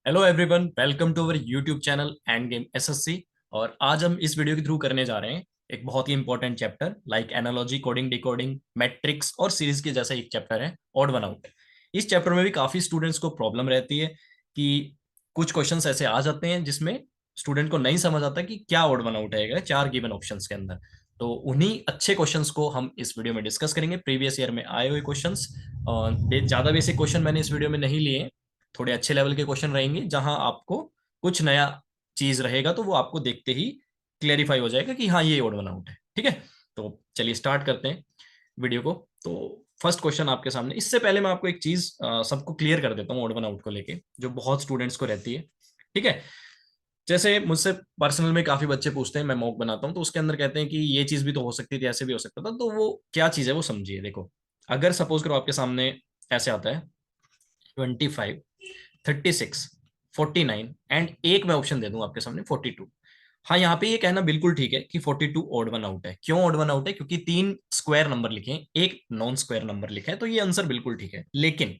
Hello everyone, welcome to our YouTube channel and game SSC. और आज हम इस वीडियो के थ्रू करने जा रहे हैं एक बहुत ही important chapter like analogy, coding, decoding, matrix और सीरीज के जैसा एक चैप्टर है ऑड वन आउट। इस चैप्टर में भी काफी स्टूडेंट्स को प्रॉब्लम रहती है कि कुछ क्वेश्चंस ऐसे आ जाते हैं जिसमें स्टूडेंट को नहीं समझ आता कि क्या ऑड वन आउट आएगा चार गिवन ऑप्शंस के अंदर। तो उन्हीं अच्छे क्वेश्चंस को हम इस वीडियो में डिस्कस करेंगे, प्रीवियस ईयर में आए हुए क्वेश्चंस। ज्यादा बेसिक क्वेश्चन मैंने इस वीडियो में नहीं लिए, थोड़े अच्छे लेवल के क्वेश्चन रहेंगे जहां आपको कुछ नया चीज रहेगा तो वो आपको देखते ही क्लेरिफाई हो जाएगा कि हाँ ये ओड वन आउट है। ठीक है, तो चलिए स्टार्ट करते हैं वीडियो को। तो फर्स्ट क्वेश्चन आपके सामने, इससे पहले मैं आपको एक चीज सबको क्लियर कर देता हूँ ओड वन आउट को लेके, जो बहुत स्टूडेंट्स को रहती है। ठीक है, जैसे मुझसे पर्सनल में काफी बच्चे पूछते हैं, मैं मॉक बनाता हूँ तो उसके अंदर कहते हैं कि ये चीज भी तो हो सकती थी, ऐसे भी हो सकता था। तो वो क्या चीज है वो समझिए। देखो, अगर सपोज करो आपके सामने ऐसे आता है 25, 36, 49 एंड एक मैं ऑप्शन दे दूं आपके सामने 42। हाँ, यहाँ पे ये कहना बिल्कुल ठीक है कि 42 ऑड वन आउट है। क्यों ऑड वन आउट है? क्योंकि तीन स्क्वायर नंबर लिखे हैं, एक नॉन स्क्वायर नंबर लिखा है, तो ये आंसर बिल्कुल ठीक है। लेकिन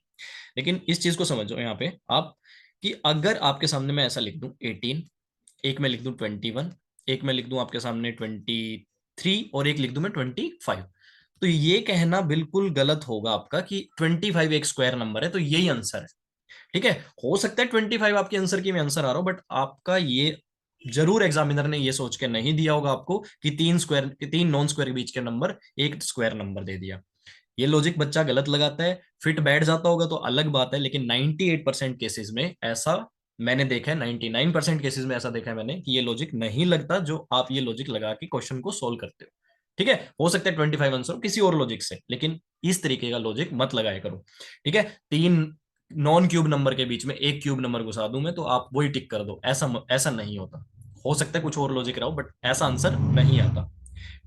लेकिन इस चीज को समझो यहाँ पे आप, कि अगर आपके सामने मैं ऐसा लिख दूं 18, एक मैं लिख दूं 21, एक मैं लिख दूं आपके सामने 23 और एक लिख दूं मैं 25, तो ये कहना बिल्कुल गलत होगा आपका कि 25 एक स्क्वायर नंबर है तो यही आंसर है। ठीक है, हो सकता है 25 आपके आंसर की मैं आंसर आ रहा हूं, बट आपका ये जरूर एग्जामिनर ने ये सोच के नहीं दिया होगा आपको कि तीन नॉन स्क्वायर के बीच के नंबर एक स्क्वायर नंबर दे दिया। ये लॉजिक बच्चा गलत लगाता है, फिट बैठ जाता होगा तो अलग बात है, लेकिन 98% केसेस में ऐसा मैंने देखा है, 99% केसेस में ऐसा देखा है मैंने कि ये लॉजिक नहीं लगता जो आप ये लॉजिक लगा के क्वेश्चन को सोल्व करते हो। ठीक है, हो सकता है 25 आंसर किसी और लॉजिक से, लेकिन इस तरीके का लॉजिक मत लगाया करो। ठीक है, तीन नॉन क्यूब नंबर के बीच में एक क्यूब नंबर घुसा दूं मैं तो आप वही टिक कर दो, ऐसा ऐसा नहीं होता। हो सकता है कुछ और लॉजिक रहो, बट ऐसा आंसर नहीं आता।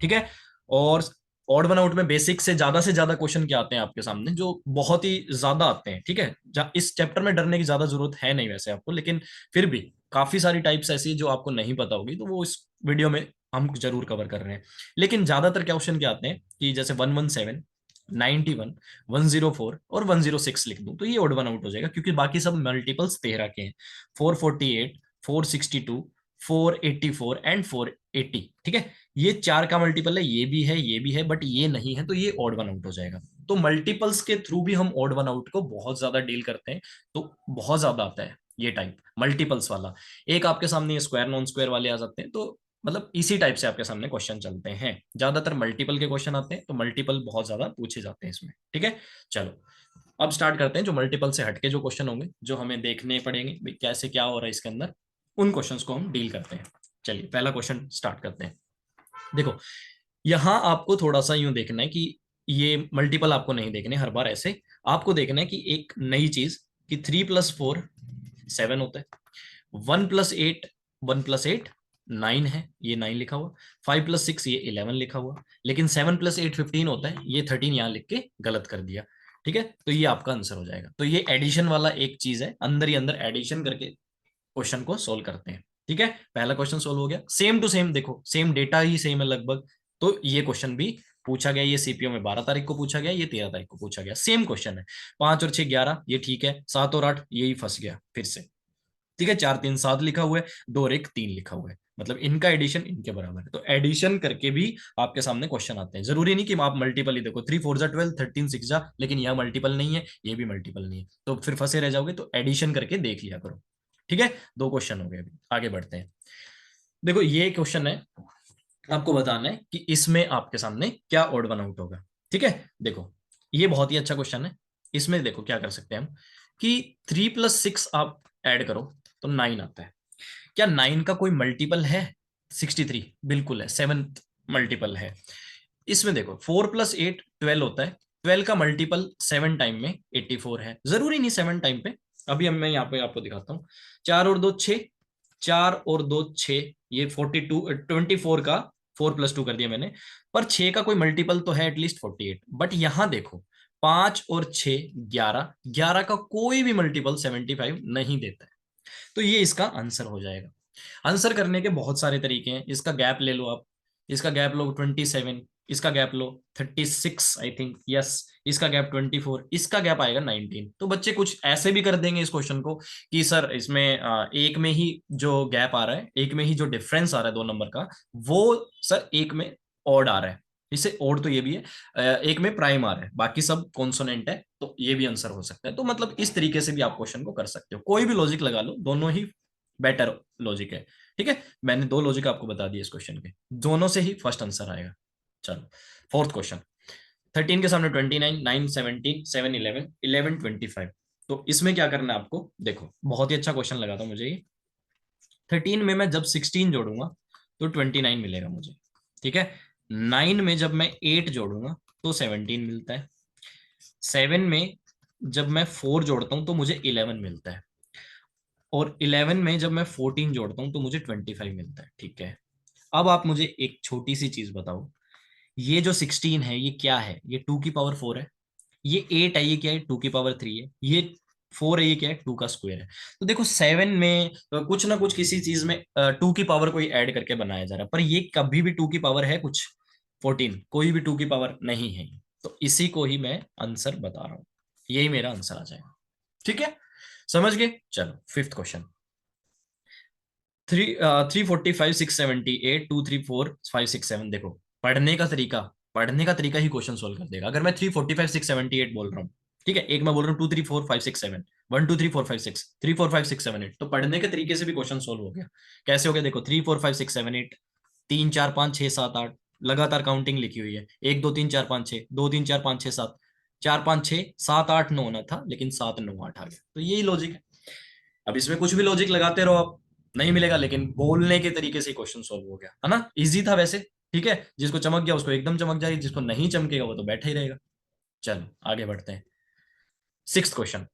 ठीक है, और ऑड वन आउट में बेसिक से ज्यादा क्वेश्चन क्या आते हैं आपके सामने, जो बहुत ही ज्यादा आते हैं। ठीक है, इस चैप्टर में डरने की ज्यादा जरूरत है नहीं वैसे आपको, लेकिन फिर भी काफी सारी टाइप्स ऐसी जो आपको नहीं पता होगी, तो वो इस वीडियो में हम जरूर कवर कर रहे हैं। लेकिन ज्यादातर क्या क्वेश्चन क्या आते हैं कि जैसे 117, 91, 104 और 106 लिख दूं तो ये ऑड वन आउट हो जाएगा, क्योंकि बाकी सब मल्टीपल्स 13 के हैं। 448, 462, 484 एंड 480। ठीक है, ये चार का मल्टीपल है, ये भी है, ये भी है, बट ये नहीं है, तो ये ऑड वन आउट हो जाएगा। तो मल्टीपल्स के थ्रू भी हम ऑड वन आउट को बहुत ज्यादा डील करते हैं, तो बहुत ज्यादा आता है ये टाइप मल्टीपल्स वाला। एक आपके सामने स्क्वायर नॉन स्क्वायर वाले आ जाते हैं, तो मतलब इसी टाइप से आपके सामने क्वेश्चन चलते हैं। ज्यादातर मल्टीपल के क्वेश्चन आते हैं, तो मल्टीपल बहुत ज्यादा पूछे जाते हैं इसमें। ठीक है, चलो अब स्टार्ट करते हैं जो मल्टीपल से हटके जो क्वेश्चन होंगे, जो हमें देखने पड़ेंगे भाई कैसे क्या हो रहा है इसके अंदर, उन क्वेश्चंस को हम डील करते हैं। चलिए पहला क्वेश्चन स्टार्ट करते हैं। देखो, यहां आपको थोड़ा सा यूं देखना है कि ये मल्टीपल आपको नहीं देखने हर बार ऐसे, आपको देखना है कि एक नई चीज कि 3+4 7 होता है, 1+8, 1+8 9 है, ये 9 लिखा हुआ, 5+6 ये 11 लिखा हुआ, लेकिन 7+8 15 होता है, ये 13 यहाँ लिख के गलत कर दिया। ठीक है, तो ये आपका आंसर हो जाएगा। तो ये एडिशन वाला एक चीज है, अंदर ही अंदर एडिशन करके क्वेश्चन को सोल्व करते हैं। ठीक है, पहला क्वेश्चन सोल्व हो गया। सेम टू सेम देखो, सेम डेटा ही सेम है लगभग, तो ये क्वेश्चन भी पूछा गया। ये सीपीओ में 12 तारीख को पूछा गया, ये 13 तारीख को पूछा गया, सेम क्वेश्चन है। 5 और 6 11, ये ठीक है। 7 और 8 यही फंस गया फिर से। ठीक है, 4 3 7 लिखा हुआ है, 2 और 1 3 लिखा हुआ है, मतलब इनका एडिशन इनके बराबर है। तो एडिशन करके भी आपके सामने क्वेश्चन आते हैं। जरूरी नहीं कि आप मल्टीपल ही देखो, 3 4 जा 12, 13 6 जा, लेकिन यह मल्टीपल नहीं है, ये भी मल्टीपल नहीं है, तो फिर फंसे रह जाओगे। तो एडिशन करके देख लिया करो। ठीक है, दो क्वेश्चन हो गए, अभी आगे बढ़ते हैं। देखो ये क्वेश्चन है, आपको बताना है कि इसमें आपके सामने क्या ऑड वन आउट होगा। ठीक है, देखो ये बहुत ही अच्छा क्वेश्चन है। इसमें देखो क्या कर सकते हैं हम, कि 3+6 आप ऐड करो तो 9 आता है। क्या 9 का कोई मल्टीपल है? 63 बिल्कुल है, सेवंथ मल्टीपल है। इसमें देखो 4+8 12 होता है, 12 का मल्टीपल 7 टाइम में 84 है, जरूरी नहीं 7 टाइम पे। अभी हम मैं यहाँ पे आपको दिखाता हूँ। 4 और 2 6, 4 और 2 6, ये 42 24 का 4+2 कर दिया मैंने, पर 6 का कोई मल्टीपल तो है एटलीस्ट 48। बट यहाँ देखो 5 और 6 11, 11 का कोई भी मल्टीपल 75 नहीं देता है, तो ये इसका आंसर हो जाएगा। आंसर करने के बहुत सारे तरीके हैं, इसका गैप ले लो आप, इसका गैप लो 27, इसका gap low 36 I think, yes, इसका गैप 24, इसका गैप आएगा 19। तो बच्चे कुछ ऐसे भी कर देंगे इस क्वेश्चन को कि सर इसमें एक में ही जो गैप आ रहा है, एक में ही जो डिफरेंस आ रहा है 2 नंबर का, वो सर एक में ऑड आ रहा है। इससे ऑड तो ये भी है, एक में प्राइम आ रहा है, बाकी सब कॉन्सोनेंट है, तो ये भी आंसर हो सकता है। तो मतलब इस तरीके से भी आप क्वेश्चन को कर सकते हो, कोई भी लॉजिक लगा लो, दोनों ही बेटर लॉजिक है। ठीक है, मैंने 2 लॉजिक आपको बता दिए इस क्वेश्चन के, दोनों से ही फर्स्ट आंसर आएगा। चलो फोर्थ क्वेश्चन, 13 के सामने 29, 9 17, 7 11, 11 25। तो इसमें क्या करना है आपको, देखो बहुत ही अच्छा क्वेश्चन लगा था मुझे ये। 13 में मैं जब 16 जोड़ूंगा तो 29 मिलेगा मुझे, ठीक है। 9 में जब मैं 8 जोड़ूंगा तो 17 मिलता है। 7 में जब मैं 4 जोड़ता हूं तो मुझे 11 मिलता है। और 11 में जब मैं 14 जोड़ता हूं तो मुझे 25 मिलता है, ठीक है। अब आप मुझे एक छोटी सी चीज बताओ, ये जो 16 है ये क्या है? ये 2 की पावर 4 है। ये 8 है, ये क्या है? 2 की पावर 3 है। ये 4 है, ये क्या है? 2 का स्क्वायर है। तो देखो 7 में कुछ ना कुछ किसी चीज में 2 की पावर कोई ऐड करके बनाया जा रहा है, पर ये कभी भी 2 की पावर है कुछ? 14 कोई भी 2 की पावर नहीं है। तो इसी को ही मैं आंसर बता रहा हूं, यही मेरा आंसर आ जाएगा। ठीक है, समझ गए? चलो फिफ्थ क्वेश्चन, 345 678 234 567। देखो पढ़ने का तरीका ही क्वेश्चन सोल्व कर देगा। अगर मैं 345 678 बोल रहा हूँ, ठीक है, एक मैं बोल रहा हूँ 2 3 4 5 6 7, 1 2 3 4 5 6, 3 4 5 6 7 8, तो पढ़ने के तरीके से भी क्वेश्चन सोल्व हो गया। कैसे हो गया? देखो 3 4 5 6 7 8, 3 4 5 6 7 8, लगातार काउंटिंग लिखी हुई है, 1 2 3 4 5 6, 2 3 4 5 6 7, 4 5 6 7 8 9 ना था, लेकिन 7 9 8 आ गया। तो यही लॉजिक है। अब इसमें कुछ भी लॉजिक लगाते रहो आप, नहीं मिलेगा, लेकिन बोलने के तरीके से क्वेश्चन सोल्व हो गया, है ना? इजी था वैसे। ठीक है, जिसको चमक गया उसको एकदम चमक जाएगी, जिसको नहीं चमकेगा वो तो बैठा ही रहेगा। चलो आगे बढ़ते हैं। सिक्स्थ क्वेश्चन,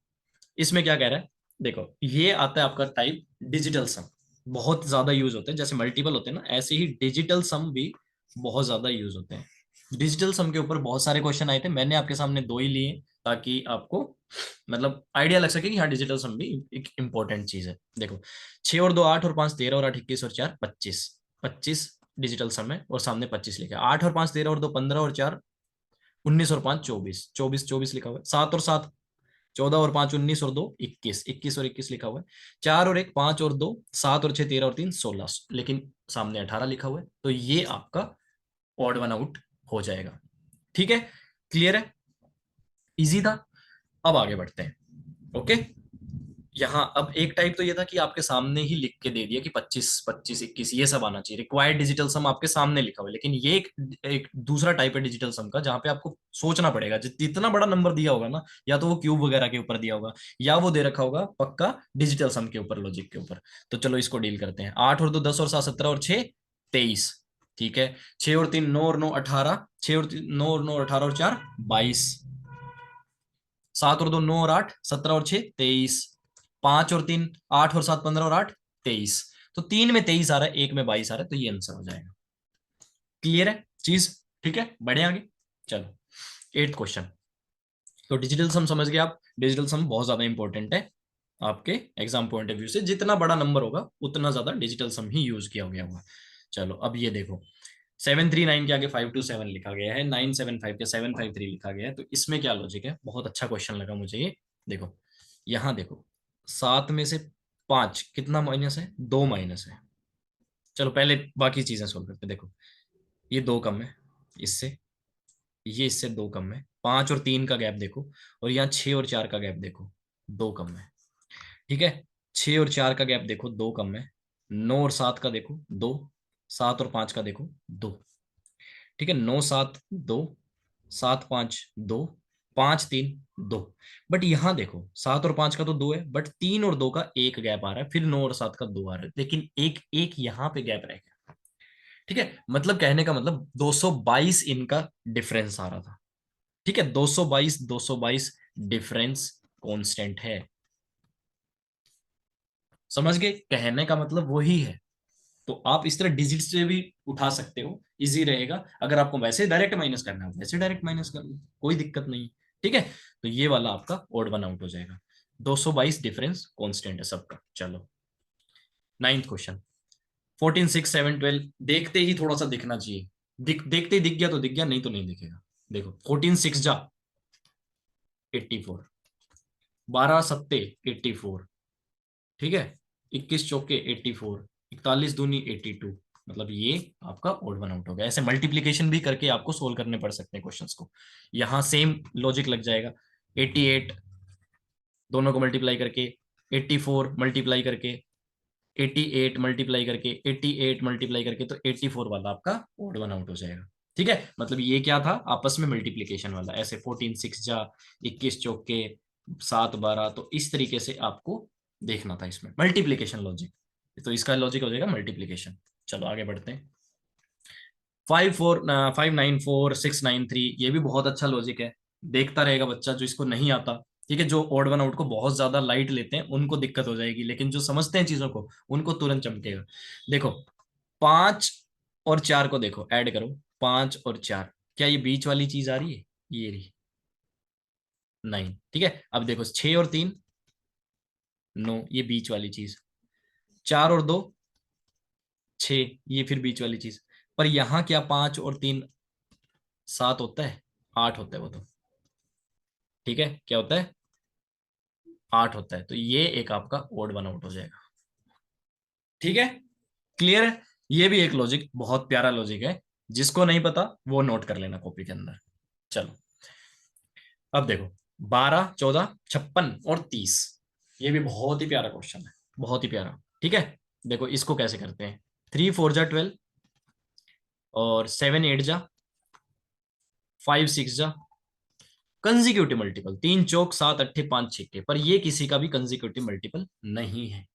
इसमें क्या कह रहा है? देखो ये आता है आपका टाइप डिजिटल सम, बहुत ज्यादा यूज होते हैं। जैसे मल्टीपल होते हैं ना, ऐसे ही डिजिटल सम भी बहुत ज्यादा यूज होते हैं। डिजिटल सम के ऊपर बहुत सारे क्वेश्चन आए थे, मैंने आपके सामने 2 ही लिए ताकि आपको मतलब आइडिया लग सके कि हाँ डिजिटल सम भी एक इंपॉर्टेंट चीज है। देखो 6 और 2 8 और 5 13 और 8 21 और 4 25, 25 डिजिटल सम है, और सामने 25 लिखा है। 8 और 5 13 और 2 15 और 4 19 और 5 24, 24 24 लिखा हुआ है। 7 और 7 14 और 5 19 और 2 21, 21 और 21 लिखा हुआ है। 4 और 1 5 और 2 7 और 6 13 और 3 16, लेकिन सामने 18 लिखा हुआ है। तो ये आपका ऑड वन आउट हो जाएगा। ठीक है, क्लियर है? इजी था। अब आगे बढ़ते हैं। ओके, यहाँ अब एक टाइप तो ये था कि आपके सामने ही लिख के दे दिया कि 25 25 21 ये सब आना चाहिए, रिक्वायर्ड डिजिटल सम आपके सामने लिखा हुआ है। लेकिन ये एक दूसरा टाइप है डिजिटल सम का, जहाँ पे आपको सोचना पड़ेगा। जितना बड़ा नंबर दिया होगा ना, या तो वो क्यूब वगैरह के ऊपर दिया होगा, या वो दे रखा होगा पक्का डिजिटल सम के ऊपर, लॉजिक के ऊपर। तो चलो इसको डील करते हैं। 8 और 2 10 और 7 17 और 6 23, ठीक है। 6 और 3 9 और 9 18, 6 और 9 और 9 18 और 4 22, 7 और 2 9 और 8 17 और 6 23, 5 और 3 8 और 7 15 और 8 23। तो 3 में 23 आ रहा है, एक में 22 आ रहा है, तो ये आंसर हो जाएगा। क्लियर है चीज? ठीक है, बढ़े आगे। चलो एट्थ क्वेश्चन। तो डिजिटल सम समझ गए आप, डिजिटल सम बहुत ज्यादा इंपॉर्टेंट है आपके एग्जाम पॉइंट ऑफ व्यू से। जितना बड़ा नंबर होगा उतना ज्यादा डिजिटल सम ही यूज किया गया होगा। चलो अब ये देखो, 739 के आगे 527 लिखा गया है, 975 के 753 लिखा गया है। तो इसमें क्या लॉजिक है? बहुत अच्छा क्वेश्चन लगा मुझे ये। देखो यहाँ देखो, 7 में से 5 कितना माइनस है? 2 माइनस है। चलो पहले बाकी चीजें सोल्व करते हैं। देखो ये 2 कम है इससे, ये इससे 2 कम है। 5 और 3 का गैप देखो, और यहाँ 6 और 4 का गैप देखो, 2 कम है। ठीक है, 6 और 4 का गैप देखो, 2 कम है। 9 और 7 का देखो 2, 7 और 5 का देखो 2। ठीक है, 9 7 2, 7 5 2, 5 3 2। बट यहां देखो 7 और 5 का तो 2 है, बट 3 और 2 का एक गैप आ रहा है, फिर 9 और 7 का 2 आ रहा है, लेकिन एक एक यहाँ पे गैप रह गया। ठीक है, मतलब कहने का मतलब 222 इनका डिफरेंस आ रहा था। ठीक है, 222 222 डिफरेंस कांस्टेंट है। समझ गए? कहने का मतलब वही है। तो आप इस तरह डिजिट से भी उठा सकते हो, इजी रहेगा। अगर आपको वैसे डायरेक्ट माइनस करना है वैसे डायरेक्ट माइनस कर लो, कोई दिक्कत नहीं। ठीक है, तो ये वाला आपका ओड वन आउट हो जाएगा। 222 डिफरेंस कांस्टेंट है सबका। चलो नाइन्थ क्वेश्चन, 14 6 7 12, देखते ही थोड़ा सा दिखना चाहिए। देखते ही दिख गया तो दिख गया, नहीं तो नहीं दिखेगा। देखो 14 6 जा 84, 12 सत्ते 84, ठीक है, 21 चौके 84, 41 दूनी 82। मतलब ये आपका ओड वन आउट हो गया। ऐसे मल्टीप्लीकेशन भी करके आपको सोल्व करने पड़ सकते हैं क्वेश्चंस को। यहाँ सेम लॉजिक लग जाएगा। 88 दोनों को मल्टीप्लाई करके, 84 मल्टीप्लाई करके, 88 मल्टीप्लाई करके, 88 मल्टीप्लाई करके, तो 84 वाला आपका ओड वन आउट हो जाएगा। ठीक है, मतलब ये क्या था, आपस में मल्टीप्लीकेशन वाला। ऐसे 14 6 जा 21 चौके 7 12, तो इस तरीके से आपको देखना था इसमें मल्टीप्लीकेशन लॉजिक। तो इसका लॉजिक हो जाएगा मल्टीप्लीकेशन। चलो आगे बढ़ते हैं। 5 9 4 6 9 3, ये भी बहुत अच्छा लॉजिक है। देखता रहेगा बच्चा जो इसको नहीं आता। ठीक है, जो ऑड वन आउट को बहुत ज्यादा लाइट लेते हैं उनको दिक्कत हो जाएगी, लेकिन जो समझते हैं चीजों को उनको तुरंत चमकेगा। देखो 5 और 4 को देखो, ऐड करो 5 और 4, क्या ये बीच वाली चीज आ रही है? ये रही, नहीं। ठीक है, अब देखो 6 और 3, नो, ये बीच वाली चीज। 4 और 2, 6, ये फिर बीच वाली चीज। पर यहाँ क्या 5 और 3 7 होता है? 8 होता है वो तो। ठीक है, क्या होता है? 8 होता है। तो ये एक आपका ओड वन आउट हो जाएगा। ठीक है, क्लियर है? ये भी एक लॉजिक, बहुत प्यारा लॉजिक है। जिसको नहीं पता वो नोट कर लेना कॉपी के अंदर। चलो अब देखो 12 14 56 और 30, ये भी बहुत ही प्यारा क्वेश्चन है, बहुत ही प्यारा। ठीक है, देखो इसको कैसे करते हैं। 3 4 जा 12, और 7 8 जा, 5 6 जा, कंजिक्यूटिव मल्टीपल, 3 चौक 7 अट्ठे 5 छिक्के, पर ये किसी का भी कंजिक्यूटिव मल्टीपल नहीं है,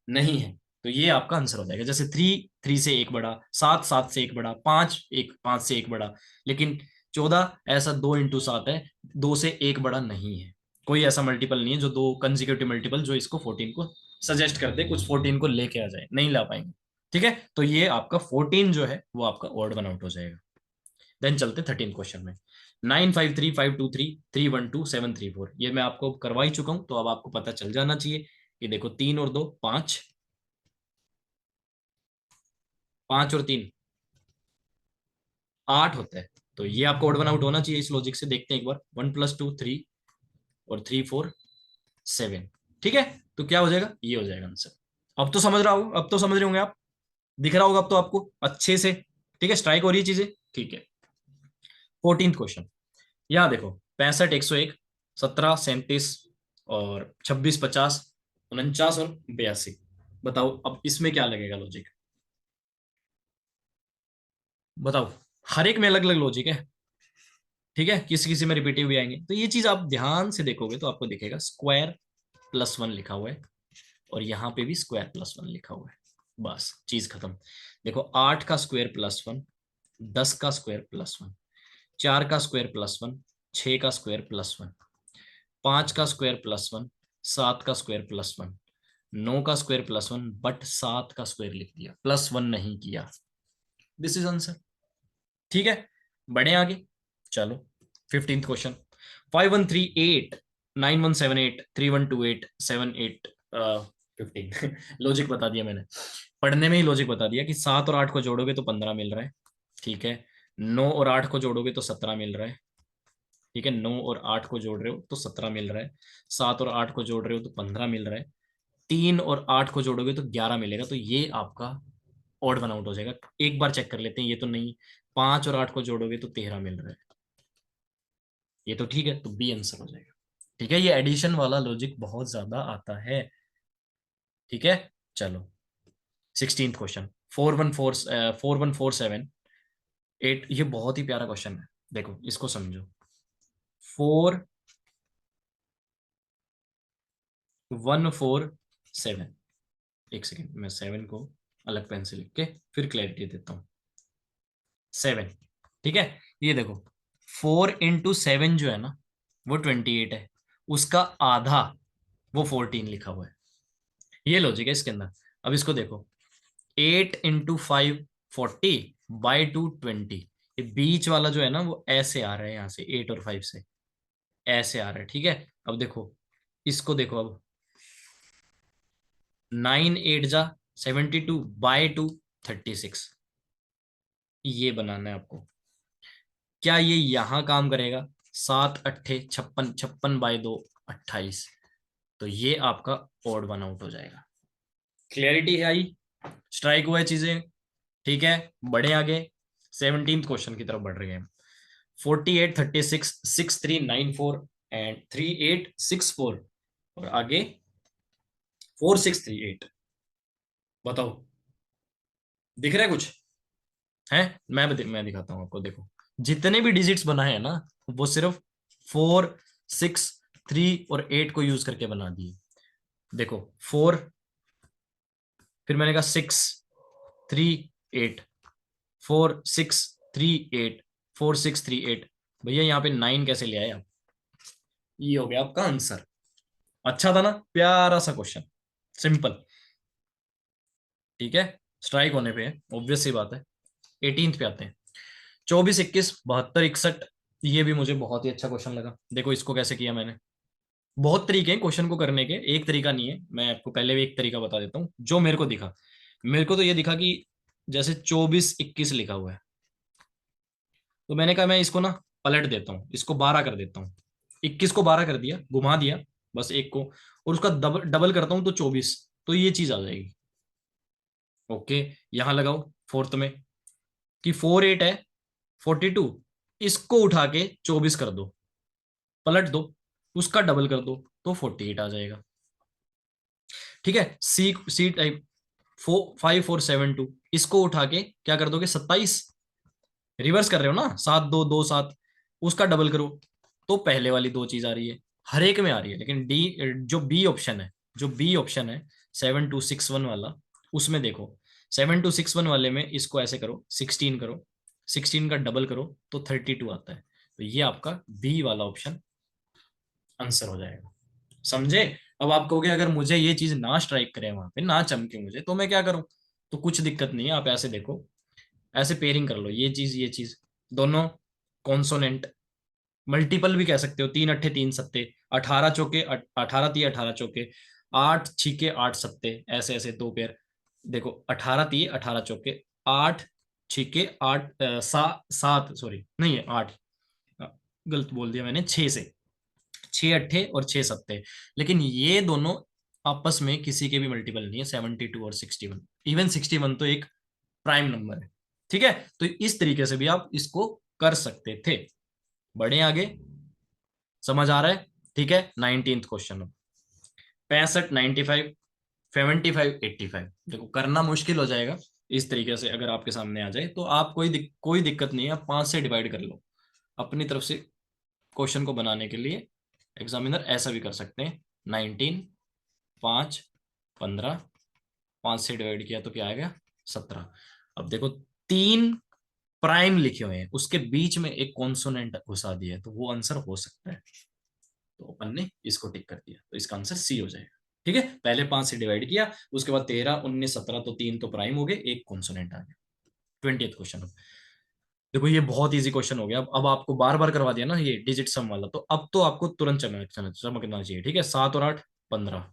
नहीं है। तो ये आपका आंसर हो जाएगा। जैसे 3 3 से एक बड़ा, 7 7 से एक बड़ा, 5 से एक बड़ा, लेकिन 14 ऐसा 2 × 7 है, 2 से एक बड़ा नहीं है। कोई ऐसा मल्टीपल नहीं है जो दो कंजिक्यूटिव मल्टीपल जो इसको 14 को सजेस्ट कर दे, कुछ 14 को लेके आ जाए, नहीं ला पाएंगे। ठीक है, तो ये आपका 14 जो है वो आपका ऑड वन आउट हो जाएगा। देन चलते 13 क्वेश्चन में। 9 5 3 5 2 3 3 1 2 7 3 4, ये मैं आपको करवा ही चुका हूं, तो अब आपको पता चल जाना चाहिए कि देखो 3 और 2 5, 5 और 3 8 होता है। तो ये आपको ओड वन आउट होना चाहिए इस लॉजिक से। देखते हैं एक बार, 1 + 2 3, और 3 4 7। ठीक है, तो क्या हो जाएगा? ये हो जाएगा आंसर। अब तो समझ रहा हो, अब तो समझ रहे होंगे आप, दिख रहा होगा अब तो आपको अच्छे से। ठीक है, स्ट्राइक हो रही है चीजें। ठीक है, 14th क्वेश्चन। यहाँ देखो 65 101, 17 37, और 26 50, 49 और 82। बताओ अब इसमें क्या लगेगा लॉजिक? बताओ, हर एक में अलग अलग लॉजिक है। ठीक है, किसी किसी में रिपीटिव भी आएंगे। तो ये चीज आप ध्यान से देखोगे तो आपको दिखेगा स्क्वायर +1 लिखा हुआ है, और यहाँ पे भी स्क्वायर +1 लिखा हुआ है। बस चीज खत्म। देखो 8 का स्क्वायर +1, 10 का स्क्वायर +1, 4 का स्क्वायर +1, 6 का स्क्वायर +1, 5 का स्क्वायर +1, 7 का स्क्वायर +1, 9 का स्क्वायर +1, बट 7 का स्क्वायर लिख दिया, +1 नहीं किया। This is answer. ठीक है, बढ़े आगे। चलो 15th क्वेश्चन। 5138 9178 3128 78 15। लॉजिक बता दिया मैंने, पढ़ने में ही लॉजिक बता दिया कि 7 और 8 को जोड़ोगे तो 15 मिल रहा है। ठीक है, 9 और 8 को जोड़ोगे तो 17 मिल रहा है। ठीक है, 9 और 8 को जोड़ रहे हो तो 17 मिल रहा है। 7 और 8 को जोड़ रहे हो तो 15 मिल रहा है। 3 और 8 को जोड़ोगे तो 11 मिलेगा। तो ये आपका ऑड वन आउट हो जाएगा। एक बार चेक कर लेते हैं, ये तो नहीं। 5 और 8 को जोड़ोगे तो 13 मिल रहा है। ये तो ठीक है, तो बी आंसर हो जाएगा। ठीक है, ये एडिशन वाला लॉजिक बहुत ज्यादा आता है। ठीक है, चलो 16th क्वेश्चन। 4147 8, ये बहुत ही प्यारा क्वेश्चन है। देखो इसको समझो। 4147, एक सेकेंड, मैं 7 को अलग पेन से लिख के फिर क्लैरिटी देता हूँ। 7, ठीक है, ये देखो 4 × 7 जो है ना वो 28 है, उसका आधा वो 14 लिखा हुआ है। ये लॉजिक है इसके अंदर। अब इसको देखो, 8 × 5 40/2 20, ये बीच वाला जो है ना वो ऐसे आ रहा है, यहाँ से 8 और 5 से ऐसे आ रहा है। ठीक है, अब देखो इसको देखो, अब 9 8 जा 72/2 36, ये बनाना है आपको। क्या ये यहां काम करेगा? 7 8 56, 56/2 28। तो ये आपका ऑड वन आउट हो जाएगा। क्लियरिटी है आई? स्ट्राइक हुआ है चीजें, ठीक है। बढ़े आगे, 17th क्वेश्चन की तरफ बढ़ रहे हैं। 48 36 63 94 एंड 38 64, और आगे 4638। बताओ, दिख रहा है कुछ? है? मैं दिखाता हूँ आपको। देखो, जितने भी डिजिट्स बनाए हैं ना, वो सिर्फ 4 6 3 और 8 को यूज करके बना दिए। देखो, 4, फिर मैंने कहा 6 3 8, 4 6 3 8, 4 6 3 8। भैया यहाँ पे 9 कैसे ले आए आप? ये हो गया आपका आंसर। अच्छा था ना, प्यारा सा क्वेश्चन, सिंपल। ठीक है, स्ट्राइक होने पे है, ऑब्वियस सी बात है। 18th पे आते हैं। 24 21 72 61। ये भी मुझे बहुत ही अच्छा क्वेश्चन लगा। देखो इसको कैसे किया मैंने। बहुत तरीके हैं क्वेश्चन को करने के, एक तरीका नहीं है। मैं आपको पहले भी एक तरीका बता देता हूँ जो मेरे को दिखा। मेरे को तो ये दिखा कि जैसे 24 21 लिखा हुआ है, तो मैंने कहा मैं इसको ना पलट देता हूँ, इसको 12 कर देता हूँ। 21 को 12 कर दिया, घुमा दिया बस एक को, और उसका डबल डबल करता हूँ तो 24। तो ये चीज आ जाएगी। ओके, यहां लगाओ फोर्थ में कि 4 8 है, 42। इसको उठा के 24 कर दो, पलट दो, उसका डबल कर दो, तो 48 आ जाएगा। ठीक है, सी सी टाइप 54 7 2, इसको उठा के क्या कर दोगे? 27। रिवर्स कर रहे हो ना, 7 2 2 7, उसका डबल करो, तो पहले वाली दो चीज आ रही है। हर एक में आ रही है, लेकिन डी, जो बी ऑप्शन है, जो बी ऑप्शन है 7261 वाला, उसमें देखो 7261 वाले में इसको ऐसे करो, 16 करो, 16 का डबल करो तो 32 आता है। तो ये आपका बी वाला ऑप्शन आंसर हो जाएगा। समझे? अब आप कहोगे अगर मुझे ये चीज ना स्ट्राइक करे वहां पे, ना चमके मुझे, तो मैं क्या करूं? तो कुछ दिक्कत नहीं है, आप ऐसे देखो, ऐसे पेयरिंग कर लो, ये चीज दोनों कॉन्सोनेंट। मल्टीपल भी कह सकते हो, 3 8 3 7, 18 चौके 18 3 18 चौके, 8 6 8 7, ऐसे ऐसे दो पेयर। देखो 18 3 18 चौके, 8 6 8 7, सॉरी नहीं है 8, गलत बोल दिया मैंने, 6 से 6 8 और 6 7। लेकिन ये दोनों आपस में किसी के भी मल्टीपल नहीं है, 72 और 61। इवन 61 तो एक प्राइम नंबर है। ठीक है, तो इस तरीके से भी आप इसको कर सकते थे। बढ़े आगे, समझ आ रहा है? ठीक है, 19th क्वेश्चन। 65 95 75 85। देखो करना मुश्किल हो जाएगा इस तरीके से, अगर आपके सामने आ जाए तो आप कोई दिक्कत नहीं है, आप 5 से डिवाइड कर लो अपनी तरफ से। क्वेश्चन को बनाने के लिए एग्जामिनर ऐसा भी कर सकते हैं। 19 5 15, 5 से डिवाइड किया तो क्या आएगा? 17। अब देखो, 3 प्राइम लिखे हुए हैं, उसके बीच में एक कॉन्सोनेंट घुसा दिया है, तो वो आंसर हो सकता है। तो अपन ने इसको टिक कर दिया, तो इसका आंसर सी हो जाएगा। ठीक है, पहले 5 से डिवाइड किया, उसके बाद 13 19 17, तो 3 तो प्राइम हो गए, एक कॉन्सोनेंट आ गया। 20th question. देखो ये बहुत इजी क्वेश्चन हो गया। अब आपको बार बार करवा दिया ना ये डिजिट सम वाला, तो अब तो आपको तुरंत चमकना चाहिए। ठीक है, 7 और 8 15,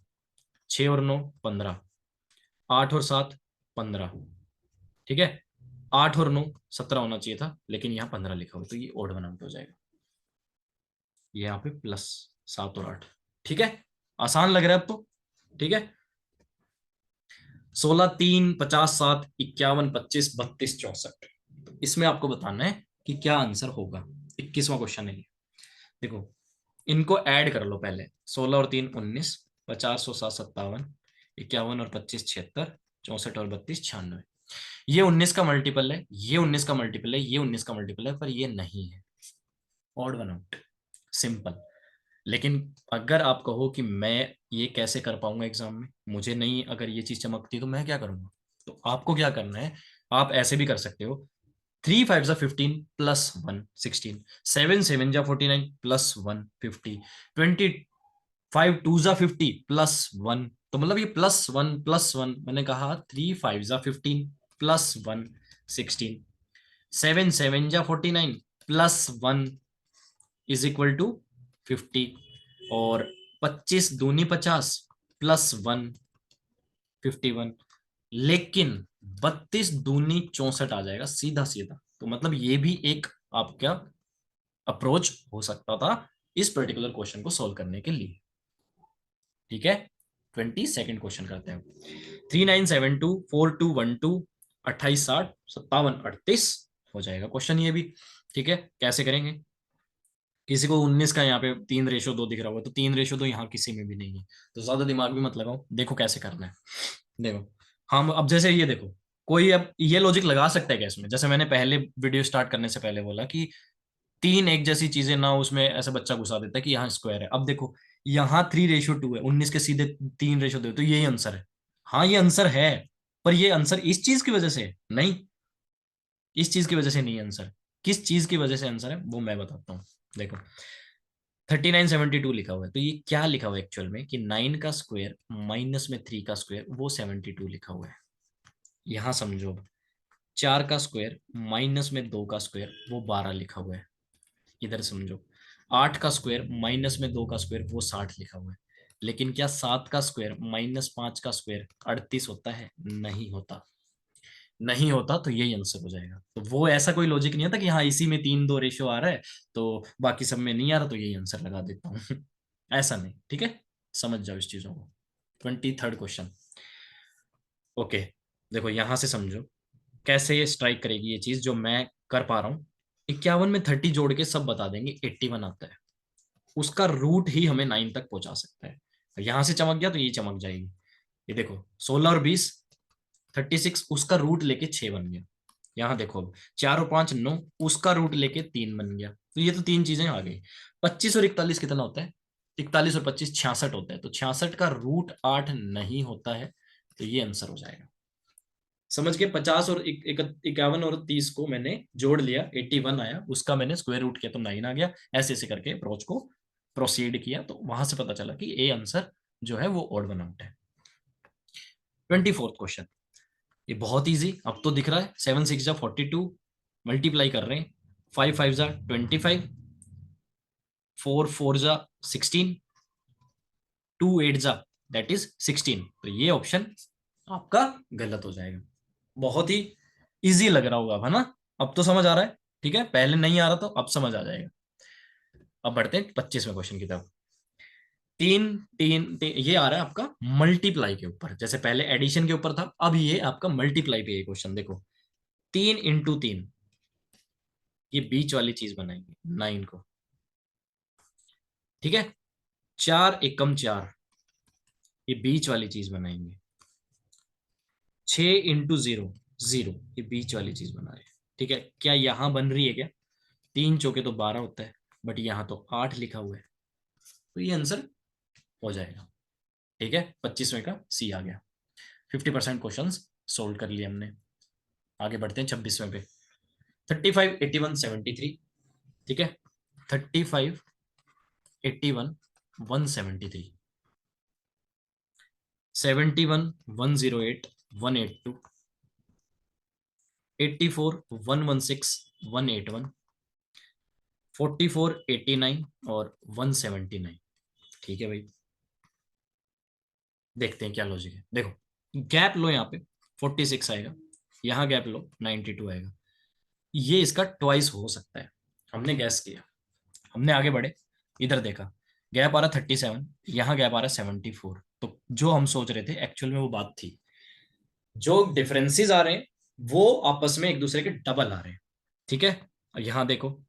6 और 9 15, 8 और 7 15। ठीक है, 8 और 9 17 होना चाहिए था, लेकिन यहाँ 15 लिखा हुआ, तो ये ओड वन आउट हो जाएगा। ये यहाँ पे प्लस 7 और 8। ठीक है, आसान लग रहा है अब तो। ठीक है, 16 3 50 7 51 25 32 64। इसमें आपको बताना है कि क्या आंसर होगा। 21वां क्वेश्चन है ये। देखो, इनको ऐड कर लो पहले। 16 और 3 19, 50 और 7 57, 51 और 25 76, 64 और 32 96। ये 19 का मल्टीपल है, ये 19 का मल्टीपल है, ये 19 का मल्टीपल है, पर ये नहीं है। Odd one out, simple. लेकिन अगर आप कहो कि मैं ये कैसे कर पाऊंगा एग्जाम में, मुझे नहीं अगर ये चीज चमकती, तो मैं क्या करूंगा? तो आपको क्या करना है, आप ऐसे भी कर सकते हो। 3 5 15 प्लस 1 16, 7 7 49 प्लस 1 50, 25 2 50 प्लस 1। तो मतलब ये प्लस 1 मैंने कहा 3 5 15 प्लस 1 16, 7 7 49 प्लस 1 = 50, और 25 दूनी 50 प्लस 1 51। लेकिन 32 दूनी 64 आ जाएगा सीधा सीधा। तो मतलब ये भी एक आपका अप्रोच हो सकता था इस पर्टिकुलर क्वेश्चन को सोल्व करने के लिए। ठीक है, 22nd क्वेश्चन करते हैं। 3972 4212 2860 5738 हो जाएगा क्वेश्चन ये भी। ठीक है, कैसे करेंगे? किसी को 19 का यहाँ पे 3:2 दिख रहा होगा, तो 3:2 यहाँ किसी में भी नहीं है, तो ज्यादा दिमाग भी मत लगाओ, देखो कैसे करना है। देखो, हम अब जैसे ये देखो, कोई अब ये लॉजिक लगा सकता है क्या इसमें? जैसे मैंने पहले वीडियो स्टार्ट करने से पहले बोला कि तीन एक जैसी चीजें ना उसमें ऐसा बच्चा घुसा देता है कि यहाँ स्क्वायर है। अब देखो, यहाँ 3:2 है, 19 के सीधे 3:2, तो यही आंसर है। हाँ ये आंसर है, पर ये आंसर इस चीज की वजह से है? नहीं, इस चीज की वजह से नहीं आंसर। किस चीज की वजह से आंसर है वो मैं बताता हूँ। देखो, 3972 लिखा हुआ है, तो ये क्या लिखा हुआ है एक्चुअल में कि 9 का स्क्वायर माइनस में 3 का स्क्वायर वो 72 लिखा हुआ है। यहां समझो, 4 का स्क्वायर माइनस में 2 का स्क्वायर वो 12 लिखा हुआ है। इधर समझो, 8 का स्क्वायर माइनस में 2 का स्क्वायर वो 60 लिखा हुआ है। लेकिन क्या 7 का स्क्वायर माइनस 5 का स्क्वायर 38 होता है? नहीं होता। नहीं होता, तो यही आंसर हो जाएगा। तो वो ऐसा कोई लॉजिक नहीं होता कि हाँ इसी में 3:2 आ रहा है तो बाकी सब में नहीं आ रहा तो यही आंसर लगा देता हूँ। ऐसा नहीं, ठीक है, समझ जाओ इस चीजों को। 23rd question. ओके, देखो यहां से समझो कैसे ये स्ट्राइक करेगी ये चीज जो मैं कर पा रहा हूँ। 51 में 30 जोड़ के सब बता देंगे, 81 आता है। उसका रूट ही हमें 9 तक पहुंचा सकता है। यहां से चमक गया तो ये चमक जाएगी। ये देखो, 16 और 20 36, उसका रूट लेके 6 बन गया। यहाँ देखो, अब 4 और 5 9, उसका रूट लेके 3 बन गया। तो ये तो तीन चीजें आ गई। 25 और 41 कितना होता है? 41 और 25 66 होता है, तो 66 का रूट 8 नहीं होता है, तो ये आंसर हो जाएगा। समझ के, 50 और 51 और 30 को मैंने जोड़ लिया, 81 आया, उसका मैंने स्क्वायर रूट किया तो 9 आ गया। ऐसे ऐसे करके अप्रोच को प्रोसीड किया, तो वहां से पता चला कि ए आंसर जो है वो ऑड वन आउट है। 24th क्वेश्चन, ये बहुत इजी अब तो दिख रहा है। 7 6 जा 42, मल्टीप्लाई कर रहे हैं। 5 5 जा 25, 4 4 जा 16, 2 8 जा दैट इज 16। तो ये ऑप्शन आपका गलत हो जाएगा। बहुत ही इजी लग रहा होगा, है ना? अब तो समझ आ रहा है, ठीक है, पहले नहीं आ रहा तो अब समझ आ जाएगा। अब बढ़ते हैं 25वें क्वेश्चन की तरफ। तीन ये आ रहा है आपका मल्टीप्लाई के ऊपर, जैसे पहले एडिशन के ऊपर था, अब ये आपका मल्टीप्लाई पे क्वेश्चन। देखो, 3 × 3, ये बीच वाली चीज बनाएंगे 9 को, ठीक है। 4 × 1 = 4, ये बीच वाली चीज बनाएंगे। 6 × 0 0, ये बीच वाली चीज बना रहे हैं, ठीक है। क्या यहां बन रही है क्या? 3 × 4 = 12 होता है, बट यहाँ तो 8 लिखा हुआ है, तो ये आंसर हो जाएगा। ठीक है, 25वें का सी आ गया। 50% क्वेश्चन सोल्व कर लिए हमने। आगे बढ़ते हैं 26वें पे। 35 81 73, ठीक है। 35 81 173, 71 108 182, 84 116 181, 44 89 और 179। ठीक है भाई, देखते हैं क्या लॉजिक है। देखो, गैप लो यहाँ पे 46 आएगा, यहाँ गैप लो 92 आएगा। ये इसका ट्वाइस हो सकता है। हमने गैस किया, हमने आगे बढ़े, इधर देखा, गैप आ रहा 37, यहाँ गैप आ रहा 74। तो जो हम सोच रहे थे एक्चुअल में वो बात थी। जो डिफरेंसेस आ रहे हैं वो आपस में एक दूसरे के डबल आ रहे हैं, ठीक है। और यहाँ देखो,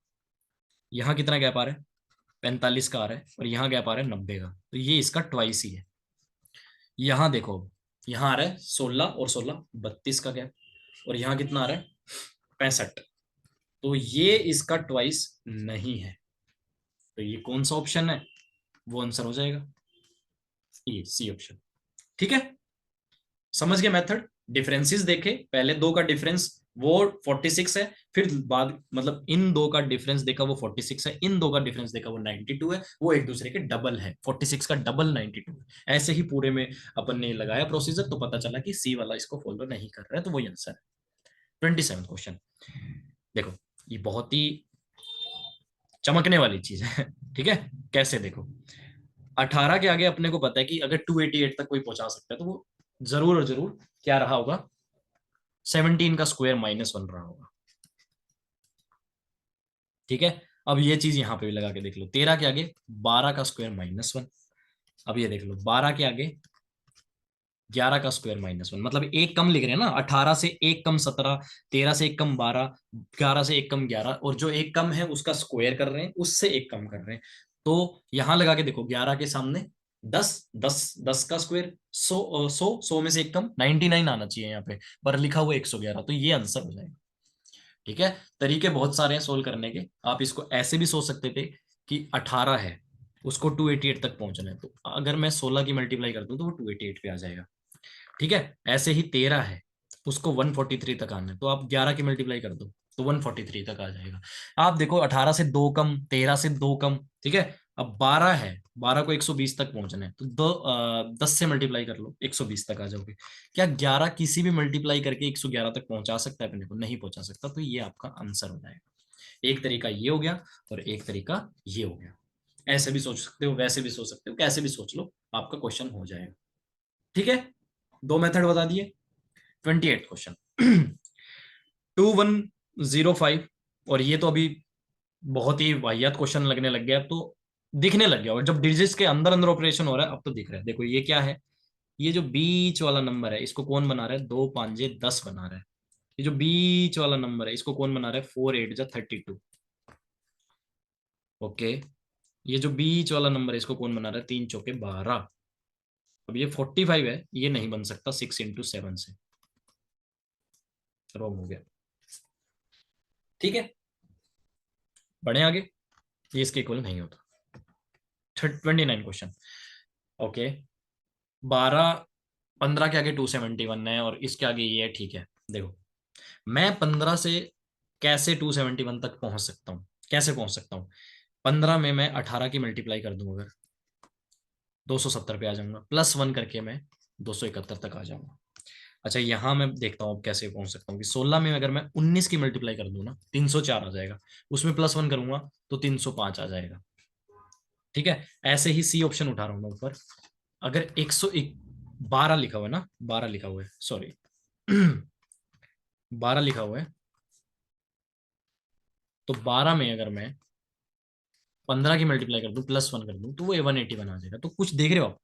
यहाँ कितना गैप आ रहा है? 45 का आ रहा है, और यहाँ गैप आ रहा है 90 का, तो ये इसका ट्वाइस ही है। यहाँ देखो, यहाँ आ रहा है 16 और 16 32 का गैप, और यहाँ कितना आ रहा है? 65। तो ये इसका ट्वाइस नहीं है, तो ये कौन सा ऑप्शन है? वो आंसर हो जाएगा ये सी ऑप्शन। ठीक है, समझ गए मेथड? डिफरेंसेस देखे, पहले दो का डिफरेंस वो 46 है, फिर बाद मतलब इन दो का डिफरेंस देखा वो 46 है, इन दो का डिफरेंस देखा वो 92 है, वो एक दूसरे के डबल है, 46 का डबल 92 है। ऐसे ही पूरे में अपन ने लगाया प्रोसीजर, तो पता चला कि सी वाला इसको फॉलो नहीं कर रहा है, तो वही आंसर है। 27 क्वेश्चन, देखो ये बहुत ही चमकने वाली चीज है। ठीक है, कैसे देखो, 18 के आगे अपने को पता है कि अगर 288 तक कोई पहुंचा सकता है तो वो जरूर और जरूर क्या रहा होगा? 17 का स्क्वायर -1 रहा होगा। ठीक है, अब ये चीज यहां पे भी लगा के देख लो, 13 के आगे 12 का स्क्वायर -1। अब ये देख लो 12 के आगे 11 का स्क्वायर -1, मतलब एक कम लिख रहे हैं ना, 18 से एक कम 17, 13 से एक कम 12, 11 से एक कम 11, और जो एक कम है उसका स्क्वायर कर रहे हैं, उससे एक कम कर रहे हैं। तो यहां लगा के देखो, 11 के सामने 10, 10, 10 का स्क्वायर 100, 100 में से एक कम 99 आना चाहिए यहाँ पे, पर लिखा हुआ 111, तो ये आंसर हो जाएगा। ठीक है, तरीके बहुत सारे हैं सोल्व करने के। आप इसको ऐसे भी सोच सकते थे कि 18 है, उसको 288 तक पहुंचना है, तो अगर मैं 16 की मल्टीप्लाई कर दूं तो वो 288 पे आ जाएगा। ठीक है, ऐसे ही 13 है, उसको 143 तक आना है, तो आप 11 की मल्टीप्लाई कर दो तो 143 तक आ जाएगा। आप देखो 18 से 2 कम, 13 से 2 कम, ठीक है। अब 12 है, 12 को 120 तक पहुंचना है, तो 10 से मल्टीप्लाई कर लो, 120 तक आ जाओगे। क्या 11 किसी भी मल्टीप्लाई करके 111 तक पहुंचा सकता है अपने को? नहीं पहुंचा सकता, तो ये आपका आंसर हो जाएगा। एक तरीका ये हो गया और एक तरीका ये हो गया। ऐसे भी सोच सकते हो, वैसे भी सोच सकते हो, कैसे भी सोच लो, आपका क्वेश्चन हो जाएगा। ठीक है, दो मेथड बता दिए। 28 क्वेश्चन 2105, और ये तो अभी बहुत ही वाहियात क्वेश्चन लगने लग गया, तो दिखने लग गया, और जब डिजिट्स के अंदर अंदर ऑपरेशन हो रहा है अब तो दिख रहा है। देखो ये क्या है, ये जो बीच वाला नंबर है इसको कौन बना रहा है? 2 5 10 बना रहा है। ये जो बीच वाला नंबर है इसको कौन बना रहा है? 4 8 जा 32। ओके, ये जो बीच वाला नंबर है इसको कौन बना रहा है? 3 चौके 12। अब ये 45 है, ये नहीं बन सकता 6 × 7 से, रॉन्ग हो गया। ठीक है, बढ़े आगे, ये इसके इक्वल नहीं होता। 29 क्वेश्चन। ओके, 12, 15 के आगे 271 है और इसके आगे ये है। ठीक है, देखो मैं 15 से कैसे 271 तक पहुंच सकता हूँ? कैसे पहुंच सकता हूँ? 15 में मैं 18 की मल्टीप्लाई कर दूं, अगर 270 पे आ जाऊंगा, +1 करके मैं 271 तक आ जाऊंगा। अच्छा, यहां मैं देखता हूँ अब कैसे पहुंच सकता हूँ कि 16 में अगर मैं 19 की मल्टीप्लाई कर दूं ना, 304 आ जाएगा, उसमें +1 करूंगा तो 305 आ जाएगा। ठीक है, ऐसे ही सी ऑप्शन उठा रहा हूं मैं ऊपर। अगर 112 लिखा हुआ है ना, 12 लिखा हुआ है, सॉरी 12 लिखा हुआ है, तो 12 में अगर मैं 15 की मल्टीप्लाई कर दूं, +1 कर दूं, तो वो 181 आ जाएगा। तो कुछ देख रहे हो आप,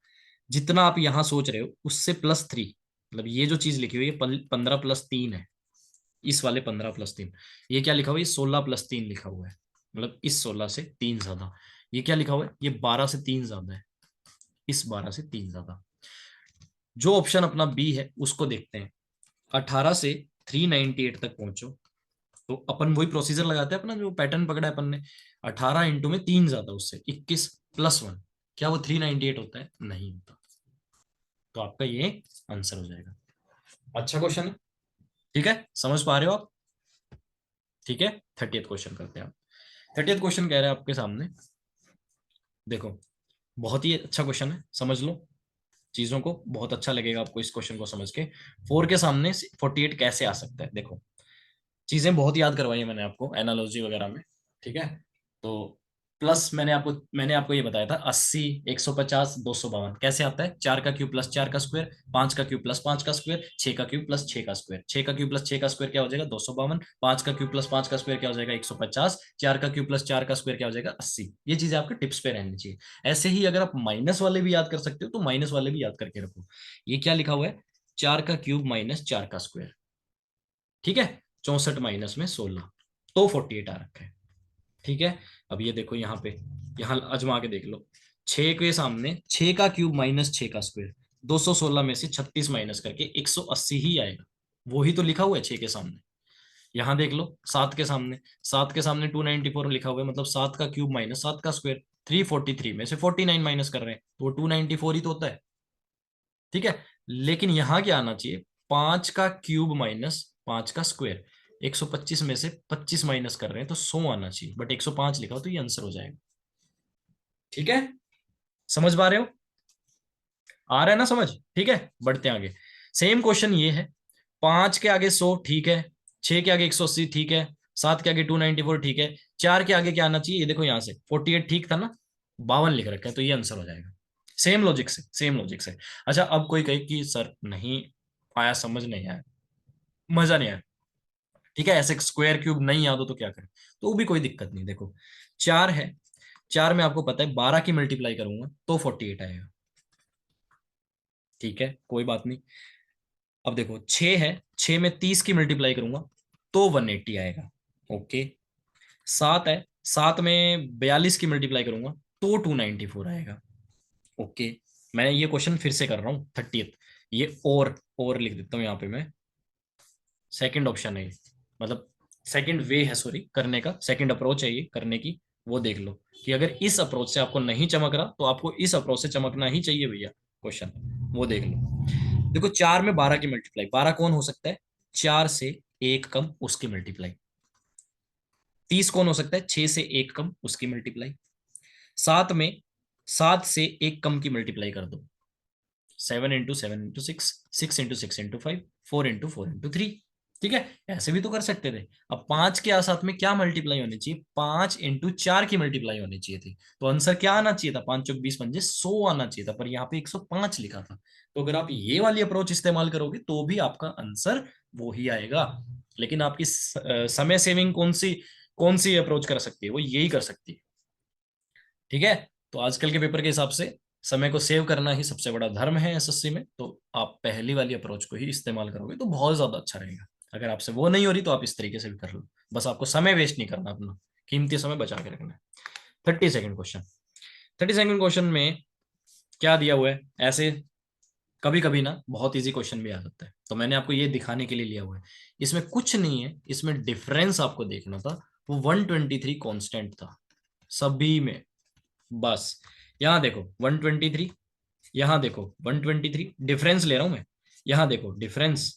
जितना आप यहां सोच रहे हो उससे +3, मतलब ये जो चीज लिखी हुई है 15 + 3 है, इस वाले 15 + 3, ये क्या लिखा हुआ है? ये 16 + 3 लिखा हुआ है, मतलब इस 16 से 3 ज्यादा। ये क्या लिखा हुआ है? ये 12 से 3 ज्यादा है, इस 12 से 3 ज्यादा। जो ऑप्शन अपना बी है उसको देखते हैं। 18 से 398 तक पहुंचो, तो अपन वही प्रोसीजर लगाते हैं, अपना जो पैटर्न पकड़ा है अपन ने। 18 इंटू में 3 ज्यादा, उससे 21 +1, क्या वो 398 होता है? नहीं होता, तो आपका ये आंसर हो जाएगा। अच्छा क्वेश्चन है, ठीक है, समझ पा रहे हो आप? ठीक है, 30th क्वेश्चन करते हैं आप। 30th क्वेश्चन कह रहे हैं आपके सामने, देखो बहुत ही अच्छा क्वेश्चन है, समझ लो चीजों को, बहुत अच्छा लगेगा आपको इस क्वेश्चन को समझ के। 4 के सामने 48 कैसे आ सकता है? देखो चीजें बहुत याद करवाई है मैंने आपको एनालॉजी वगैरह में। ठीक है, तो प्लस मैंने आपको ये बताया था, 80, 150, 252 कैसे आता है? 4 का क्यूब +4 का स्क्वायर, 5 का क्यूब +5 का स्क्वायर, 6 का क्यूब +6 का स्क्वायर। 6 का क्यूब +6 का स्क्वायर क्या हो जाएगा? 252। 5 का क्यूब +5 का स्क्वायर क्या हो जाएगा? 150। 4 का क्यूब +4 का स्क्वायर क्या हो जाएगा? 80। ये चीजें आपके टिप्स पे रहनी चाहिए। ऐसे ही अगर आप माइनस वाले भी याद कर सकते हो तो माइनस वाले भी याद करके रखो। ये क्या लिखा हुआ है? 4 का क्यूब -4 का स्क्वायर। ठीक है, 64 माइनस में 16, तो 48 आ रखा है। ठीक है, अब ये देखो यहाँ पे, यहाँ अजमा के देख लो, 6 के सामने 6 का क्यूब -6 का स्क्वायर, 216 में से 36 माइनस करके 180 ही आएगा। वो ही तो लिखा हुआ है 6 के सामने। यहाँ देख लो 7 के सामने 294 लिखा हुआ है, मतलब 7 का क्यूब -7 का स्क्वायर, 343 में से 49 माइनस कर रहे हैं तो 294 ही तो होता है। ठीक है, लेकिन यहां क्या आना चाहिए? 5 का क्यूब -5 का स्क्वायर, 125 में से 25 माइनस कर रहे हैं तो 100 आना चाहिए, बट 105 लिखा हो तो ये आंसर हो जाएगा। ठीक है, समझ पा रहे हो? आ रहा है ना समझ? ठीक है, बढ़ते हैं आगे। सेम क्वेश्चन ये है, 5 के आगे 100 ठीक है, 6 के आगे 180 ठीक है, 7 के आगे 294 ठीक है, 4 के आगे क्या आना चाहिए? ये देखो यहाँ से 48 ठीक था ना, 52 लिख रखा है, तो ये आंसर हो जाएगा। सेम लॉजिक से, सेम लॉजिक से। अच्छा, अब कोई कहे कि सर नहीं आया, समझ नहीं आया, मजा नहीं आया। ठीक है, ऐसे स्क्वायर क्यूब नहीं याद हो तो क्या करें, तो वो भी कोई दिक्कत नहीं। देखो 4 है, 4 में आपको पता है 12 की मल्टीप्लाई करूंगा तो 48 आएगा। ठीक है, कोई बात नहीं। अब देखो 6 है, 6 में 30 की मल्टीप्लाई करूंगा तो 180 आएगा। ओके। 7 है, 7 में 42 की मल्टीप्लाई करूंगा तो 294 आएगा। ओके। मैं ये क्वेश्चन फिर से कर रहा हूँ 30th। ये और लिख देता हूँ यहाँ पे मैं। सेकंड ऑप्शन है ये, मतलब सेकंड वे है, सॉरी, करने का सेकंड अप्रोच है ये करने की। वो देख लो कि अगर इस अप्रोच से आपको नहीं चमक रहा तो आपको इस अप्रोच से चमकना ही चाहिए भैया क्वेश्चन। वो देख लो। देखो 4 में 12 की मल्टीप्लाई, 12 कौन हो सकता है, 4 से एक कम उसकी मल्टीप्लाई। 30 कौन हो सकता है, 6 से एक कम उसकी मल्टीप्लाई। 7 में 7 से एक कम की मल्टीप्लाई कर दो, 7 into 7 into 6, 6 into 6 into 5, 4 into 4 into 3। ठीक है, ऐसे भी तो कर सकते थे। अब 5 के साथ में क्या मल्टीप्लाई होनी चाहिए, 5 इंटू 4 की मल्टीप्लाई होनी चाहिए थी। तो आंसर क्या आना चाहिए था, 5 चौक 20 पंजे 100 आना चाहिए था, पर यहाँ पे 105 लिखा था। तो अगर आप ये वाली अप्रोच इस्तेमाल करोगे तो भी आपका आंसर वो ही आएगा। लेकिन आपकी समय सेविंग कौन सी अप्रोच कर सकती है, वो यही कर सकती है। ठीक है। तो आजकल के पेपर के हिसाब से समय को सेव करना ही सबसे बड़ा धर्म है एसएससी में, तो आप पहली वाली अप्रोच को ही इस्तेमाल करोगे तो बहुत ज्यादा अच्छा रहेगा। अगर आपसे वो नहीं हो रही तो आप इस तरीके से भी कर लो, बस आपको समय वेस्ट नहीं करना, अपना कीमती समय बचा के रखना है। 32nd question. 32nd क्वेश्चन में क्या दिया हुआ है, ऐसे कभी कभी ना बहुत इजी क्वेश्चन भी आ जाता है, तो मैंने आपको ये दिखाने के लिए लिया हुआ है। इसमें कुछ नहीं है, इसमें डिफरेंस आपको देखना था। वो 123 कांस्टेंट था सभी में। बस यहाँ देखो 123, यहाँ देखो 123, डिफरेंस ले रहा हूं मैं। यहाँ देखो डिफरेंस,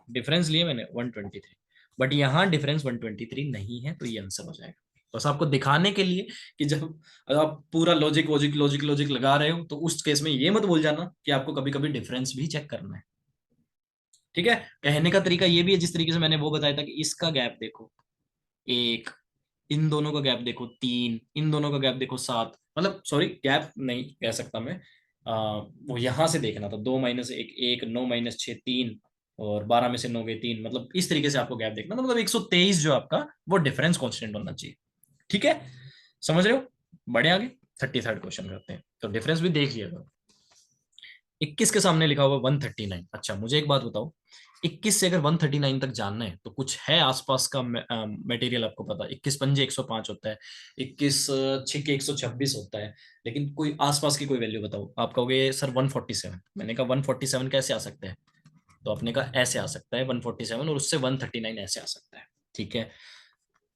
डिफरेंस लिए मैंने 123, बट यहाँ डिफरेंस 123 नहीं है, तो ये आंसर हो जाएगा। बस आपको दिखाने के लिए कि जब आप पूरा लॉजिक लॉजिक लॉजिक लॉजिक लगा रहे हो तो उस केस में ये मत भूल जाना कि आपको कभी कभी डिफरेंस भी चेक करना है। ठीक है। कहने का तरीका ये भी है, जिस तरीके से मैंने वो बताया था कि इसका गैप देखो 1, इन दोनों का गैप देखो 3, इन दोनों का गैप देखो 7, मतलब सॉरी गैप नहीं कह सकता मैं, वो यहां से देखना था, 2 - 1 1, 9 - 6 3, और 12 में से 9 गए 3, मतलब इस तरीके से आपको गैप देखना था, मतलब 123 जो आपका वो डिफरेंस कांस्टेंट होना चाहिए। ठीक है, समझ रहे हो। बड़े आगे 33rd क्वेश्चन करते हैं, तो डिफरेंस भी देख लिएगा। 21 के सामने लिखा हुआ 139। अच्छा मुझे एक बात बताओ, 21 से अगर 139 तक जानना है तो कुछ है आसपास का मटेरियल आपको पता है, 21 पंजे 105 होता है, 21 छिके 126 होता है, लेकिन कोई आसपास की कोई वैल्यू बताओ। आप कहोगे सर 147, मैंने कहा 147 कैसे आ सकता है, तो आपने कहा ऐसे आ सकता है 147, और उससे 139 ऐसे आ सकता है। ठीक है।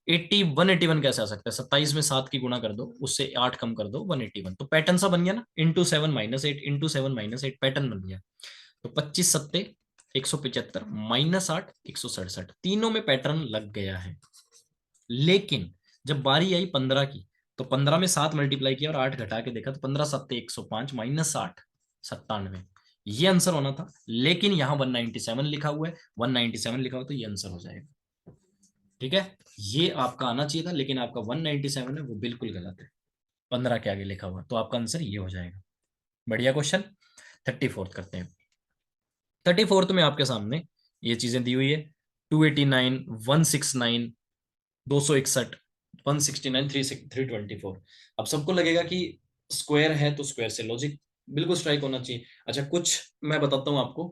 181 कैसे आ सकता है, 27 में 7 की गुणा कर दो, उससे 8 कम कर दो, 181, तो पैटर्न सा बन गया ना, इंटू 7 - 8 इंटू 7 - 8 पैटर्न बन गया। तो 25 सत्ते 175 -8 167, तीनों में पैटर्न लग गया है। लेकिन जब बारी आई 15 की, तो 15 में 7 मल्टीप्लाई किया और 8 घटा के देखा, तो 15 सत्ते 105 -8 97, ये आंसर होना था। लेकिन यहाँ 197 लिखा हुआ है, 197 लिखा हुआ तो ये आंसर हो जाएगा। ठीक है, ये आपका आना चाहिए था, लेकिन आपका 197 है वो बिल्कुल गलत है, 15 के आगे लिखा हुआ, तो आपका आंसर ये हो जाएगा। बढ़िया क्वेश्चन। 34th करते हैं। 34th में आपके सामने ये चीजें दी हुई है, 289, 169, 261, 169, 324। अब सबको लगेगा कि स्क्वायर है तो स्क्वायर से लॉजिक बिल्कुल स्ट्राइक होना चाहिए। अच्छा कुछ मैं बताता हूँ आपको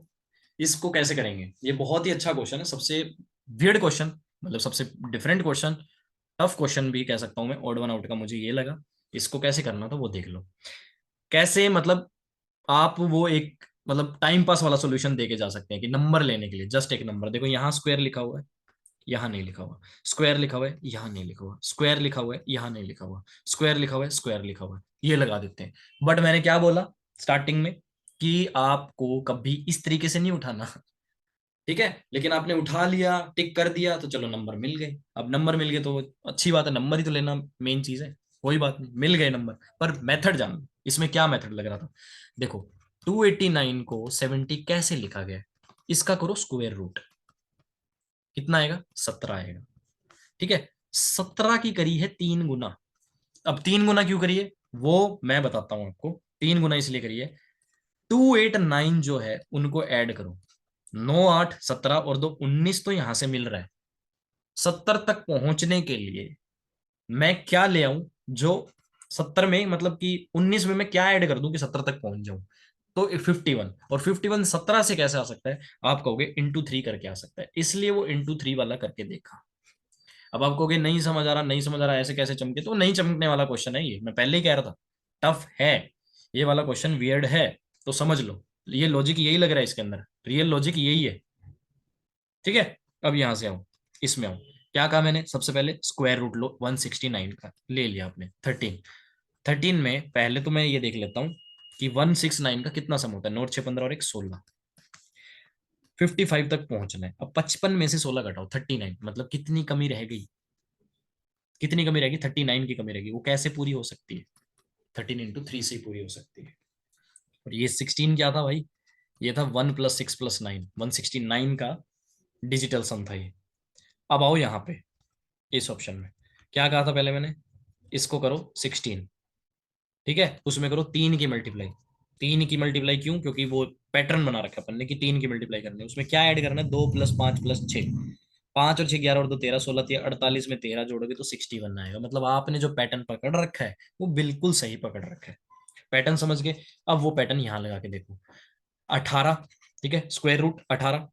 इसको कैसे करेंगे। ये बहुत ही अच्छा क्वेश्चन है, सबसे वियर्ड क्वेश्चन, मतलब सबसे डिफरेंट क्वेश्चन, टफ क्वेश्चन भी कह सकता हूँ मैं, ऑड वन आउट का मुझे ये लगा। इसको कैसे करना था वो देख लो। कैसे मतलब आप वो एक मतलब टाइम पास वाला सॉल्यूशन देके जा सकते हैं कि नंबर लेने के लिए, जस्ट एक नंबर देखो, यहाँ स्क्वायर लिखा हुआ है, यहाँ नहीं लिखा हुआ, स्क्वायर लिखा हुआ है, यहाँ नहीं लिखा हुआ, स्क्वायर लिखा हुआ है, यहाँ नहीं लिखा हुआ, स्क्वायर लिखा हुआ है, स्क्वायर लिखा हुआ है, ये लगा देते हैं। बट मैंने क्या बोला स्टार्टिंग में कि आपको कभी इस तरीके से नहीं उठाना। ठीक है, लेकिन आपने उठा लिया, टिक कर दिया, तो चलो नंबर मिल गए। अब नंबर मिल गए तो अच्छी बात है, नंबर ही तो लेना मेन चीज है। कोई बात नहीं, मिल गए नंबर, पर मेथड जान, इसमें क्या मेथड लग रहा था। देखो 289 को 70 कैसे लिखा गया, इसका करो स्क्वायर रूट, कितना आएगा, 17 आएगा। ठीक है, 17 की करी है 3 गुना। अब 3 गुना क्यों करिए वो मैं बताता हूं आपको। 3 गुना इसलिए करिए, 289 जो है उनको ऐड करो, 9 8 17 और 2 19 तो यहां से मिल रहा है। 70 तक पहुंचने के लिए मैं क्या ले आऊं जो 70 में, मतलब कि 19 में मैं क्या ऐड कर दूं कि 70 तक पहुंच जाऊं। तो 51, और 51 17 से कैसे आ सकता है? आप कहोगे इंटू 3 करके आ सकता है, इसलिए वो इंटू 3 वाला करके देखा। अब आप कहोगे नहीं समझ आ रहा, नहीं समझ आ रहा, ऐसे कैसे चमके? तो नहीं चमकने वाला क्वेश्चन है ये, मैं पहले ही कह रहा था टफ है, ये वाला क्वेश्चन वियर्ड है। तो समझ लो, ये लॉजिक यही लग रहा है इसके अंदर, रियल लॉजिक यही है। ठीक है, अब यहां से आऊं, इसमें आऊं। क्या कहा मैंने? सबसे पहले स्क्वायर रूट लो 169 का, ले लिया आपने 13। 13 में पहले तो मैं ये देख लेता हूँ कि 169 का कितना सम होता है। 9 6 15 और एक 16, 55 तक पहुंचना है। अब 55 में से 16 घटाओ, 39, मतलब कितनी कमी रह गई? कितनी कमी रहेगी? 39 की कमी रहेगी। वो कैसे पूरी हो सकती है? 13 × 3 से ही पूरी हो सकती है। और ये 16 क्या था भाई? ये था 1 + 6 + 9, 169 का डिजिटल सम था ये। अब आओ यहाँ पे, इस ऑप्शन में क्या कहा था पहले मैंने? इसको करो 16, ठीक है, उसमें करो 3 की मल्टीप्लाई। 3 की मल्टीप्लाई क्यों? क्योंकि वो पैटर्न बना रखा है अपन ने कि 3 की मल्टीप्लाई करनी है। उसमें क्या ऐड करना है? 2 + 5 + 6, 5 और 6 11 और 2 13, 16 3 48 में 13 जोड़ोगे तो 61 आएगा। मतलब आपने जो पैटर्न पकड़ रखा है वो बिल्कुल सही पकड़ रखा है। पैटर्न समझ गए? अब वो पैटर्न यहाँ लगा के देखो। 18, ठीक है, स्क्वायर रूट 18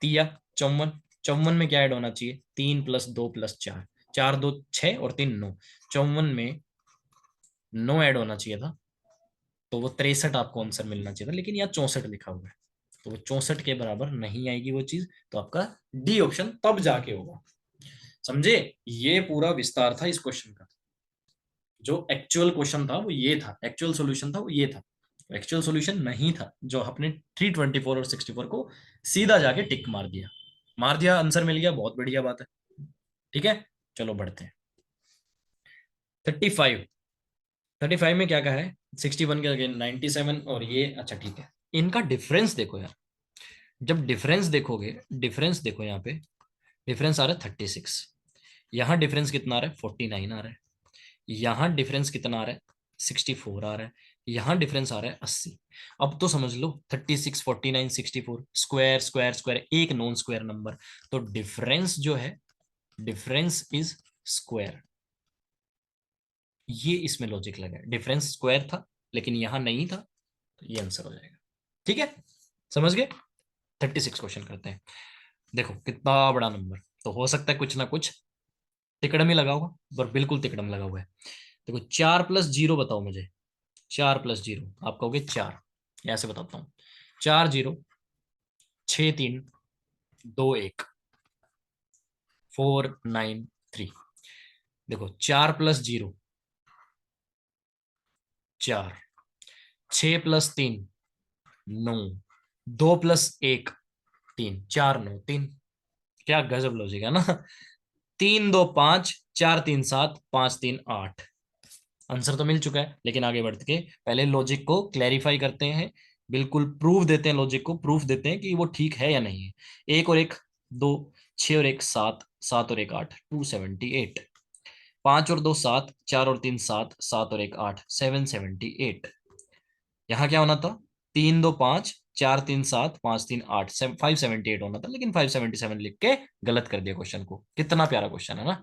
तिया 54। 54 में क्या ऐड होना चाहिए? 3 + 2 + 4, 4 2 6 और 3 9। 54 में 9 ऐड होना चाहिए था, तो वो 63 आपको आंसर मिलना चाहिए था, लेकिन यहाँ 64 लिखा हुआ है, तो वो 64 के बराबर नहीं आएगी वो चीज। तो आपका डी ऑप्शन तब जाके होगा। समझे? ये पूरा विस्तार था इस क्वेश्चन का। जो एक्चुअल क्वेश्चन था वो ये था, एक्चुअल सॉल्यूशन था वो ये था। एक्चुअल सॉल्यूशन नहीं था जो आपने 324 और 64 को सीधा जाके टिक मार दिया। मार दिया, आंसर मिल गया, बहुत बढ़िया बात है। ठीक है, चलो बढ़ते हैं। 35, 35 में क्या कहा है? 61 के अगेन 97, और ये अच्छा ठीक है। इनका डिफरेंस देखो यार, जब डिफरेंस देखोगे, डिफरेंस देखो यहाँ पे, डिफरेंस आ रहा है 36। यहाँ डिफरेंस कितना आ रहा है? 49 आ रहा है। यहाँ डिफरेंस कितना आ रहा है? 64 आ रहा है। यहाँ डिफरेंस आ रहा है 80। अब तो समझ लो 36 49 64, स्क्वायर स्क्वायर स्क्वायर, एक नॉन स्क्वायर नंबर, तो डिफरेंस जो है, डिफरेंस इज स्क्वायर। ये इसमें लॉजिक लगा है, डिफरेंस स्क्वायर था लेकिन यहाँ नहीं था, तो ये आंसर हो जाएगा। ठीक है, समझ गए? 36 क्वेश्चन करते हैं। देखो कितना बड़ा नंबर, तो हो सकता है कुछ ना कुछ तिकड़म ही लगा होगा, पर बिल्कुल तिकड़म लगा हुआ है। देखो 4 + 0 बताओ मुझे। 4 + 0 आप कहोगे 4, ऐसे बताता हूँ। 4 0 6 3 2 1 4 9 3। देखो 4 + 0 4, 6 + 3 9, 2 + 1 3, 4 9 3। क्या गजब लॉजिक है ना? 3 2 5, 4 3 7, 5 3 8। आंसर तो मिल चुका है, लेकिन आगे बढ़ के पहले लॉजिक को क्लैरिफाई करते हैं, बिल्कुल प्रूफ देते हैं, लॉजिक को प्रूफ देते हैं कि वो ठीक है या नहीं है। 1 और 1 2, 6 और 1 7, 7 और 1 8, 278। 5 और 2 7, 4 और 3 7, 7 और 1 8, 778। यहाँ क्या होना था? 3 2 5, 4 3 7, 5 3 8, 578 होना था, लेकिन 577 लिख के गलत कर दिया क्वेश्चन को। कितना प्यारा क्वेश्चन है ना?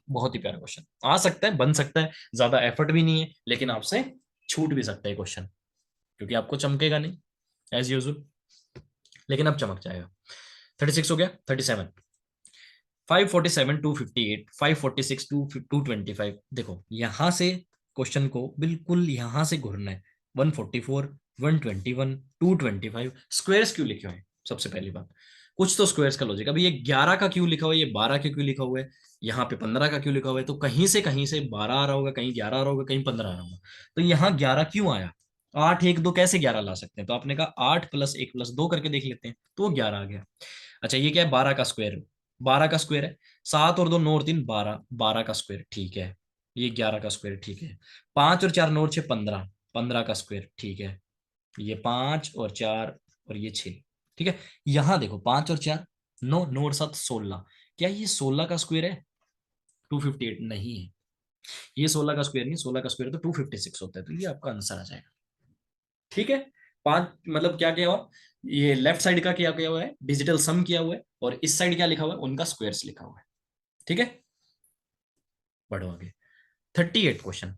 बहुत ही प्यारा क्वेश्चन, आ सकता है, बन सकता है, ज्यादा एफर्ट भी नहीं है, लेकिन आपसे छूट भी सकता है क्वेश्चन, क्योंकि आपको चमकेगा नहीं एज यूजुअल, लेकिन अब चमक जाएगा। 36 हो गया। 37, 547 258, 546 225। देखो यहां से क्वेश्चन को बिल्कुल यहां से घुरना है। 144, 121, 225 स्क्वायर्स क्यों लिखे हुए हैं? सबसे पहली बात, कुछ तो स्क्वायर्स का लॉजिक। अभी ये 11 का क्यों लिखा हुआ है, ये 12 का क्यों लिखा हुआ है, यहाँ पे 15 का क्यों लिखा हुआ है? तो कहीं से 12 आ रहा होगा, कहीं 11 आ रहा होगा, कहीं 15 आ रहा होगा। तो यहाँ 11 क्यों आया? 8 1 2 कैसे 11 ला सकते हैं? तो आपने कहा 8 + 1 + 2 करके देख लेते हैं, तो वो 11 आ गया। अच्छा ये क्या है? 12 का स्क्वायर, 12 का स्क्वायर है। 7 और 2 9 और 3 12, 12 का स्क्वायर ठीक है। ये 11 का स्क्वायर ठीक है। 5 और 4 9 और 6 15, 15 का स्क्वायर ठीक है। ये 5 और 4 और ये 6, ठीक है। यहाँ देखो 5 और 4 9, 9 और 7 16, क्या ये 16 का स्क्वायर है? 258 नहीं है, ये 16 का स्क्वायर नहीं, 16 का स्क्वायर तो 256 होता है, तो ये आपका आंसर आ जाएगा। ठीक है, पांच मतलब क्या क्या हुआ? ये लेफ्ट साइड का क्या किया हुआ है, डिजिटल सम किया हुआ है, और इस साइड क्या लिखा हुआ है, उनका स्क्वायर्स लिखा हुआ है। ठीक है, बढ़ो आगे। 38 क्वेश्चन।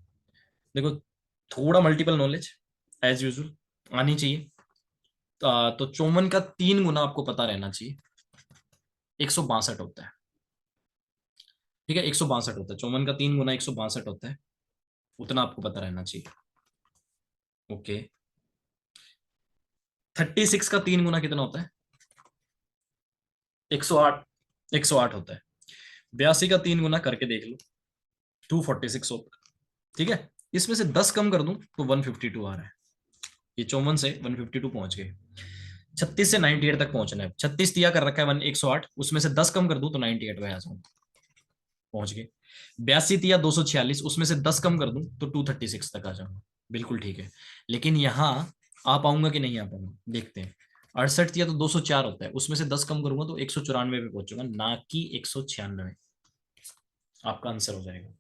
देखो, थोड़ा मल्टीपल नॉलेज एज यूजुअल आनी चाहिए। तो 54 का 3 गुना आपको पता रहना चाहिए। 162 होता है। ठीक है, 162 होता है। 54 का 3 गुना 162 होता है, उतना आपको पता रहना चाहिए। ओके। 36 का 3 गुना कितना होता है? 108। 108 होता है। 82 का 3 गुना करके देख लो, 246 होता है। ठीक है, इसमें से 10 कम कर दूं तो 152 आ रहा है। ये 54 से 152 पहुंच गए। 36 से 98 तक पहुंचना है। 36 दिया कर रखा है 108, उसमें से 10 कम कर दूं तो 98 पे आ जाऊं, पहुंच गए। 82 दिया 246, उसमें से 10 कम कर दूं तो 236 तक आ जाऊंगा। बिल्कुल ठीक है। लेकिन यहाँ आ पाऊंगा कि नहीं आ पाऊंगा, देखते हैं। 68 दिया तो 204 होता है, उसमें से 10 कम करूंगा तो 194 पे पहुंचूंगा, ना कि 196। आपका आंसर हो जाएगा।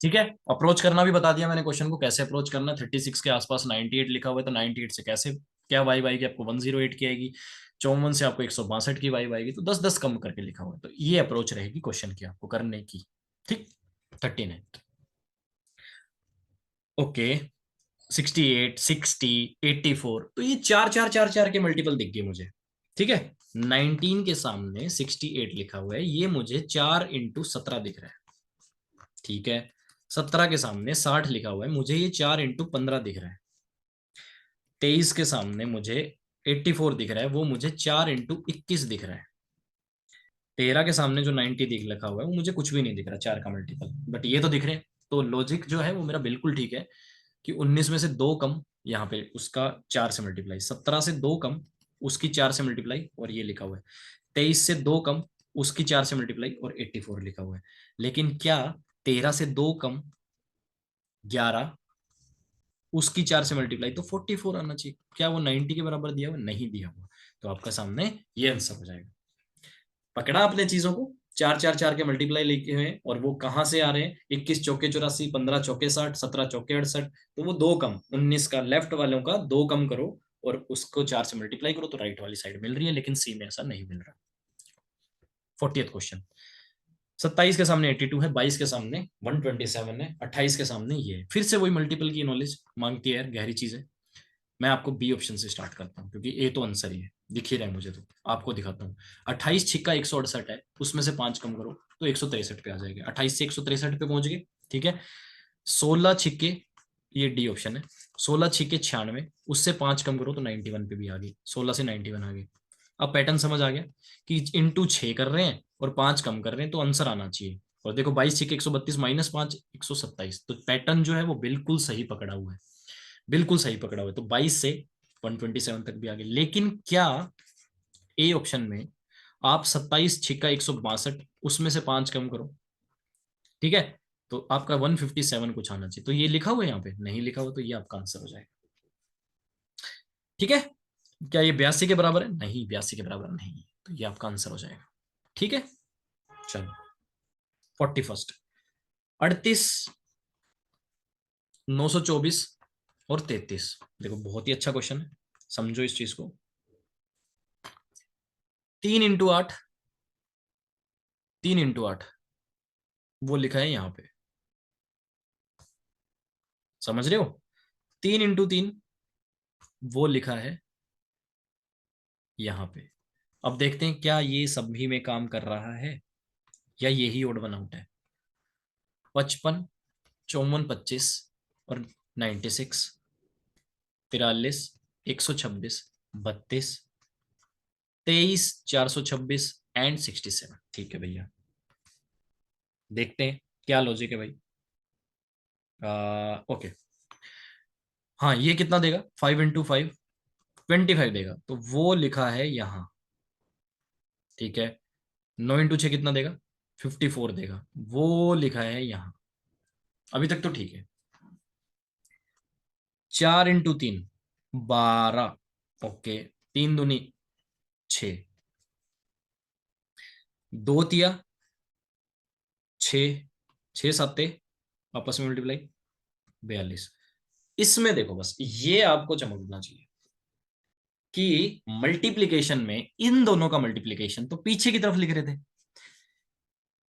ठीक है, अप्रोच करना भी बता दिया मैंने, क्वेश्चन को कैसे अप्रोच करना। 36 के आसपास 98 लिखा हुआ है, तो 98 से कैसे क्या वाइब आएगी आपको, 108 की आएगी। 54 से आपको 162 की वाइब आएगी, तो 10-10 कम करके लिखा हुआ है। तो ये अप्रोच रहेगी क्वेश्चन की आपको करने की। ठीक। 39। ओके। 68, 60, 84, तो ये चार चार चार चार के मल्टीपल दिख गए मुझे। ठीक है, 19 के सामने 68 लिखा हुआ है, ये मुझे 4 × 17 दिख रहा है। ठीक है, 17 के सामने 60 लिखा हुआ है, मुझे ये 4 × 15 दिख रहा है। 23 के सामने मुझे 84 दिख रहा है, वो मुझे 4 × 21 दिख रहा है। 13 के सामने जो 90 दिख लिखा हुआ है, वो मुझे कुछ भी नहीं दिख रहा, 4 का मल्टीपल, बट ये तो दिख रहे हैं। तो लॉजिक जो है वो मेरा बिल्कुल ठीक है, कि 19 में से 2 कम, यहाँ पे उसका 4 से मल्टीप्लाई, 17 से 2 कम, उसकी 4 से मल्टीप्लाई, और ये लिखा हुआ है। 23 से 2 कम, उसकी 4 से मल्टीप्लाई, और 84 लिखा हुआ है। लेकिन क्या 13 से 2 कम 11, उसकी 4 से मल्टीप्लाई, तो 44 आना चाहिए। क्या वो 90 के बराबर दिया हुआ? नहीं दिया हुआ। तो आपका सामने ये आंसर हो जाएगा। पकड़ा आपने चीजों को, 4 4 4 के मल्टीप्लाई लिखे हुए हैं, और वो कहां से आ रहे हैं? 21 चौके 84, 15 चौके 60, 17 चौके 68, तो वो 2 कम, 19 का लेफ्ट वालों का 2 कम करो, और उसको 4 से मल्टीप्लाई करो, तो राइट वाली साइड मिल रही है। लेकिन सी में ऐसा नहीं मिल रहा। 40th question. 27 के सामने 82 है, 22 के सामने 127 है, 28 के सामने ये है। फिर से वही मल्टीपल की नॉलेज मांगती है यार, गहरी चीज है। मैं आपको बी ऑप्शन से स्टार्ट करता हूँ, क्योंकि ए तो आंसर ही है, दिख ही रहा है मुझे। तो आपको दिखाता हूँ। 28 छिक्का 168 है, उसमें से 5 कम करो तो 163 पे आ जाएगा। 28 से 163 पे पहुंच गए। ठीक है, 16 छिक्के, ये डी ऑप्शन है। 16 छिक्के 96, उससे 5 कम करो तो 91 पे भी आ गई। 16 से 91 आ गई। अब पैटर्न समझ आ गया कि इंटू 6 कर रहे हैं और 5 कम कर रहे हैं, तो आंसर आना चाहिए। और देखो 22 छिक्के 132 माइनस 5 127, तो पैटर्न जो है वो बिल्कुल सही पकड़ा हुआ है। बिल्कुल सही पकड़ा हुआ है। तो 22 से 127 तक भी आ गए। लेकिन क्या ए ऑप्शन में आप 27 छिक्का 162, उसमें से 5 कम करो, ठीक है, तो आपका 157 कुछ आना चाहिए। तो ये लिखा हुआ है, यहाँ पे नहीं लिखा हुआ, तो ये आपका आंसर हो जाएगा। ठीक है, क्या ये 82 के बराबर है? नहीं, 82 के बराबर नहीं है, तो ये आपका आंसर हो जाएगा। ठीक है, चलो। 41, 38, 924 और 33। देखो बहुत ही अच्छा क्वेश्चन है, समझो इस चीज को। 3 × 8, 3 × 8, वो लिखा है यहाँ पे, समझ रहे हो? 3 × 3, वो लिखा है यहाँ पे। अब देखते हैं क्या ये सभी में काम कर रहा है, या यही ओड वन आउट है। 55, 54, 25 और 96, 43, 126, 32, 23, 426 एंड 67। ठीक है भैया, देखते हैं क्या लॉजिक है भाई। ओके। हाँ, ये कितना देगा? 5 × 5, 25 देगा, तो वो लिखा है यहाँ। ठीक है, 9 × 6 कितना देगा? 54 देगा, वो लिखा है यहाँ। अभी तक तो ठीक है। 4 × 3, 12। ओके, 3 दूनी 6, 2 तिया 6, 6 7 आपस में मल्टीप्लाई 42। इसमें देखो बस ये आपको चमकना चाहिए कि मल्टीप्लीकेशन में इन दोनों का मल्टीप्लीकेशन तो पीछे की तरफ लिख रहे थे,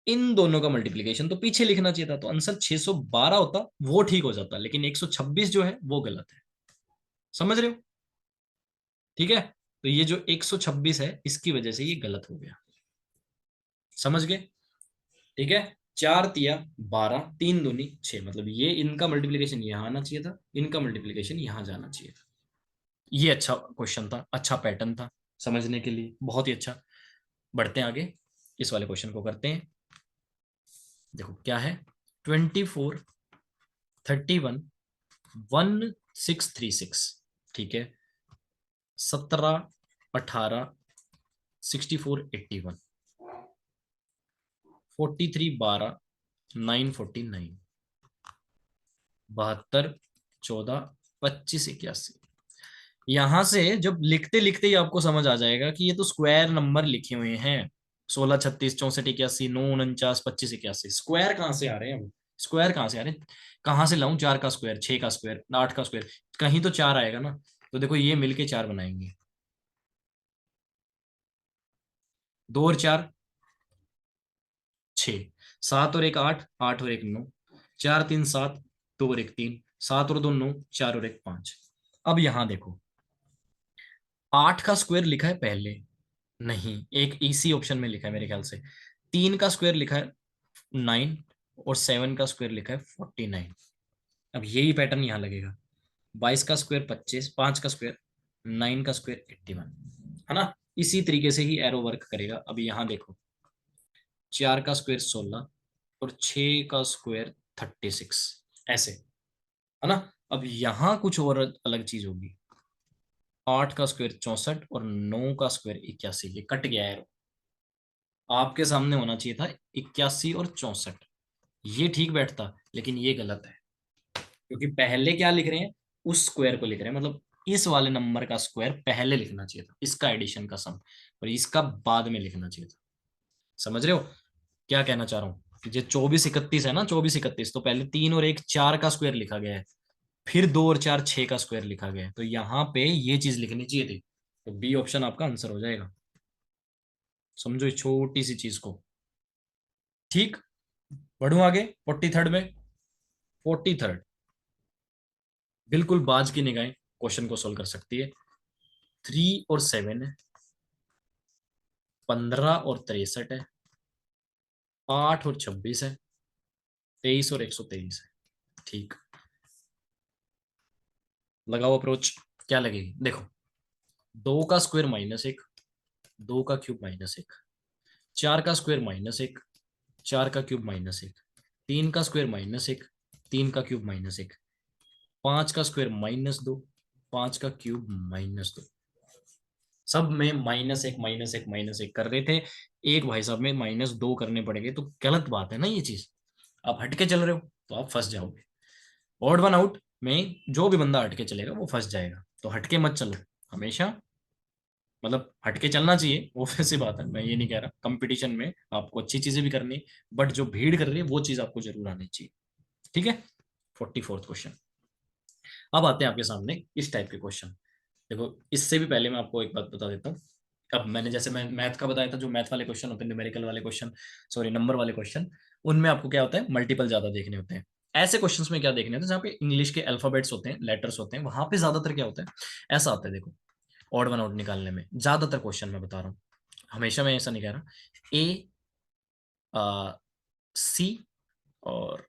इन दोनों का मल्टीप्लीकेशन तो पीछे लिखना चाहिए था, तो आंसर 612 होता, वो ठीक हो जाता, लेकिन 126 जो है वो गलत है। समझ रहे हो? ठीक है, तो ये जो 126 है इसकी वजह से ये गलत हो गया। समझ गए? ठीक है, 4 तिया 12, 3 दूनी 6, मतलब ये इनका मल्टीप्लीकेशन यहाँ आना चाहिए था, इनका मल्टीप्लीकेशन यहाँ जाना चाहिए था। ये अच्छा क्वेश्चन था, अच्छा पैटर्न था समझने के लिए, बहुत ही अच्छा। बढ़ते हैं आगे, इस वाले क्वेश्चन को करते हैं। देखो क्या है, 24 31 1636, ठीक है, 17 18 64 81, 43 12 949, 72 14 25 81। यहां से जब लिखते लिखते ही आपको समझ आ जाएगा कि ये तो स्क्वायर नंबर लिखे हुए हैं, 16 36 64 81 9 49 25 81, स्क्वायर कहाँ से आ रहे हैं? स्क्वायर कहाँ से आ रहे हैं? कहाँ से लाऊं? 4 का स्क्वायर, 6 का स्क्वायर, 8 का स्क्वायर, कहीं तो 4 आएगा ना। तो देखो ये मिलके 4 बनाएंगे, 2 और 4 6, 7 और 1 8, 8 और 1 9, 4 3 7, 2 और 1 3, 7 और 2 9, 4 और 1 5। अब यहां देखो, 8 का स्क्वायर लिखा है पहले, नहीं, एक इसी ऑप्शन में लिखा है मेरे ख्याल से। 3 का स्क्वायर लिखा है 9, और 7 का स्क्वायर लिखा है 49। अब यही पैटर्न यहाँ लगेगा, 22 का स्क्वायर 25, 5 का स्क्वायर, 9 का स्क्वायर 81, है ना? इसी तरीके से ही एरो वर्क करेगा। अब यहाँ देखो, 4 का स्क्वायर 16, और 6 का स्क्वायर 36, ऐसे, है ना? अब यहाँ कुछ और अलग चीज होगी, 8 का स्क्वायर 64, और 9 का स्क्वायर 81, ये कट गया है। आपके सामने होना चाहिए था 81 और 64, ये ठीक बैठता, लेकिन ये गलत है, क्योंकि पहले क्या लिख रहे हैं, उस स्क्वायर को लिख रहे हैं, मतलब इस वाले नंबर का स्क्वायर पहले लिखना चाहिए था, इसका एडिशन का सम, और इसका बाद में लिखना चाहिए था। समझ रहे हो क्या कहना चाह रहा हूँ? ये 24 31 है ना, 24 31, तो पहले 3 और 1 4 का स्क्वायर लिखा गया है, फिर 2 और 4 6 का स्क्वायर लिखा गया है, तो यहाँ पे ये चीज लिखनी चाहिए थी, तो बी ऑप्शन आपका आंसर हो जाएगा। समझो इस छोटी सी चीज को। ठीक, बढ़ू आगे 43rd में। 43rd बिल्कुल बाज की निगाहें क्वेश्चन को सोल्व कर सकती है। 3 और 7 है, 15 और 63 है, 8 और 26 है, 23 और 123 है। ठीक, लगाओ अप्रोच। क्या लगेगी? देखो, 2 का स्क्वायर -1, 2 का क्यूब -1, 4 का स्क्वायर -1, 4 का क्यूब -1, 3 का स्क्वायर -1, 3 का क्यूब -1, 5 का स्क्वायर -2, 5 का क्यूब -2, सब में -1 -1 -1 कर रहे थे, एक भाई साहब में -2 करने पड़ेंगे, तो गलत बात है ना ये चीज। आप हटके चल रहे हो तो आप फंस जाओगे। ऑड वन आउट में जो भी बंदा हटके चलेगा वो फंस जाएगा, तो हटके मत चलो हमेशा, मतलब हटके चलना चाहिए, वो वैसी बात है, मैं ये नहीं कह रहा, कंपटीशन में आपको अच्छी चीजें भी करनी, बट जो भीड़ कर रही है वो चीज आपको जरूर आनी चाहिए। ठीक है, 44th क्वेश्चन। अब आते हैं आपके सामने इस टाइप के क्वेश्चन। देखो, इससे भी पहले मैं आपको एक बात बता देता हूँ। अब मैंने जैसे मैं मैथ का बताया था, जो मैथ वाले क्वेश्चन होते हैं, न्यूमेरिकल वाले क्वेश्चन, सॉरी नंबर वाले क्वेश्चन, उनमें आपको क्या होता है, मल्टीपल ज्यादा देखने होते हैं। ऐसे क्वेश्चंस में क्या देखने होते हैं, जहाँ पे इंग्लिश के अल्फाबेट्स होते हैं, लेटर्स होते हैं, वहां पे ज्यादातर क्या होता है, ऐसा होता है। देखो, ऑड वन आउट निकालने में ज्यादातर क्वेश्चन मैं बता रहा हूँ, हमेशा मैं ऐसा नहीं कह रहा, ए, सी, और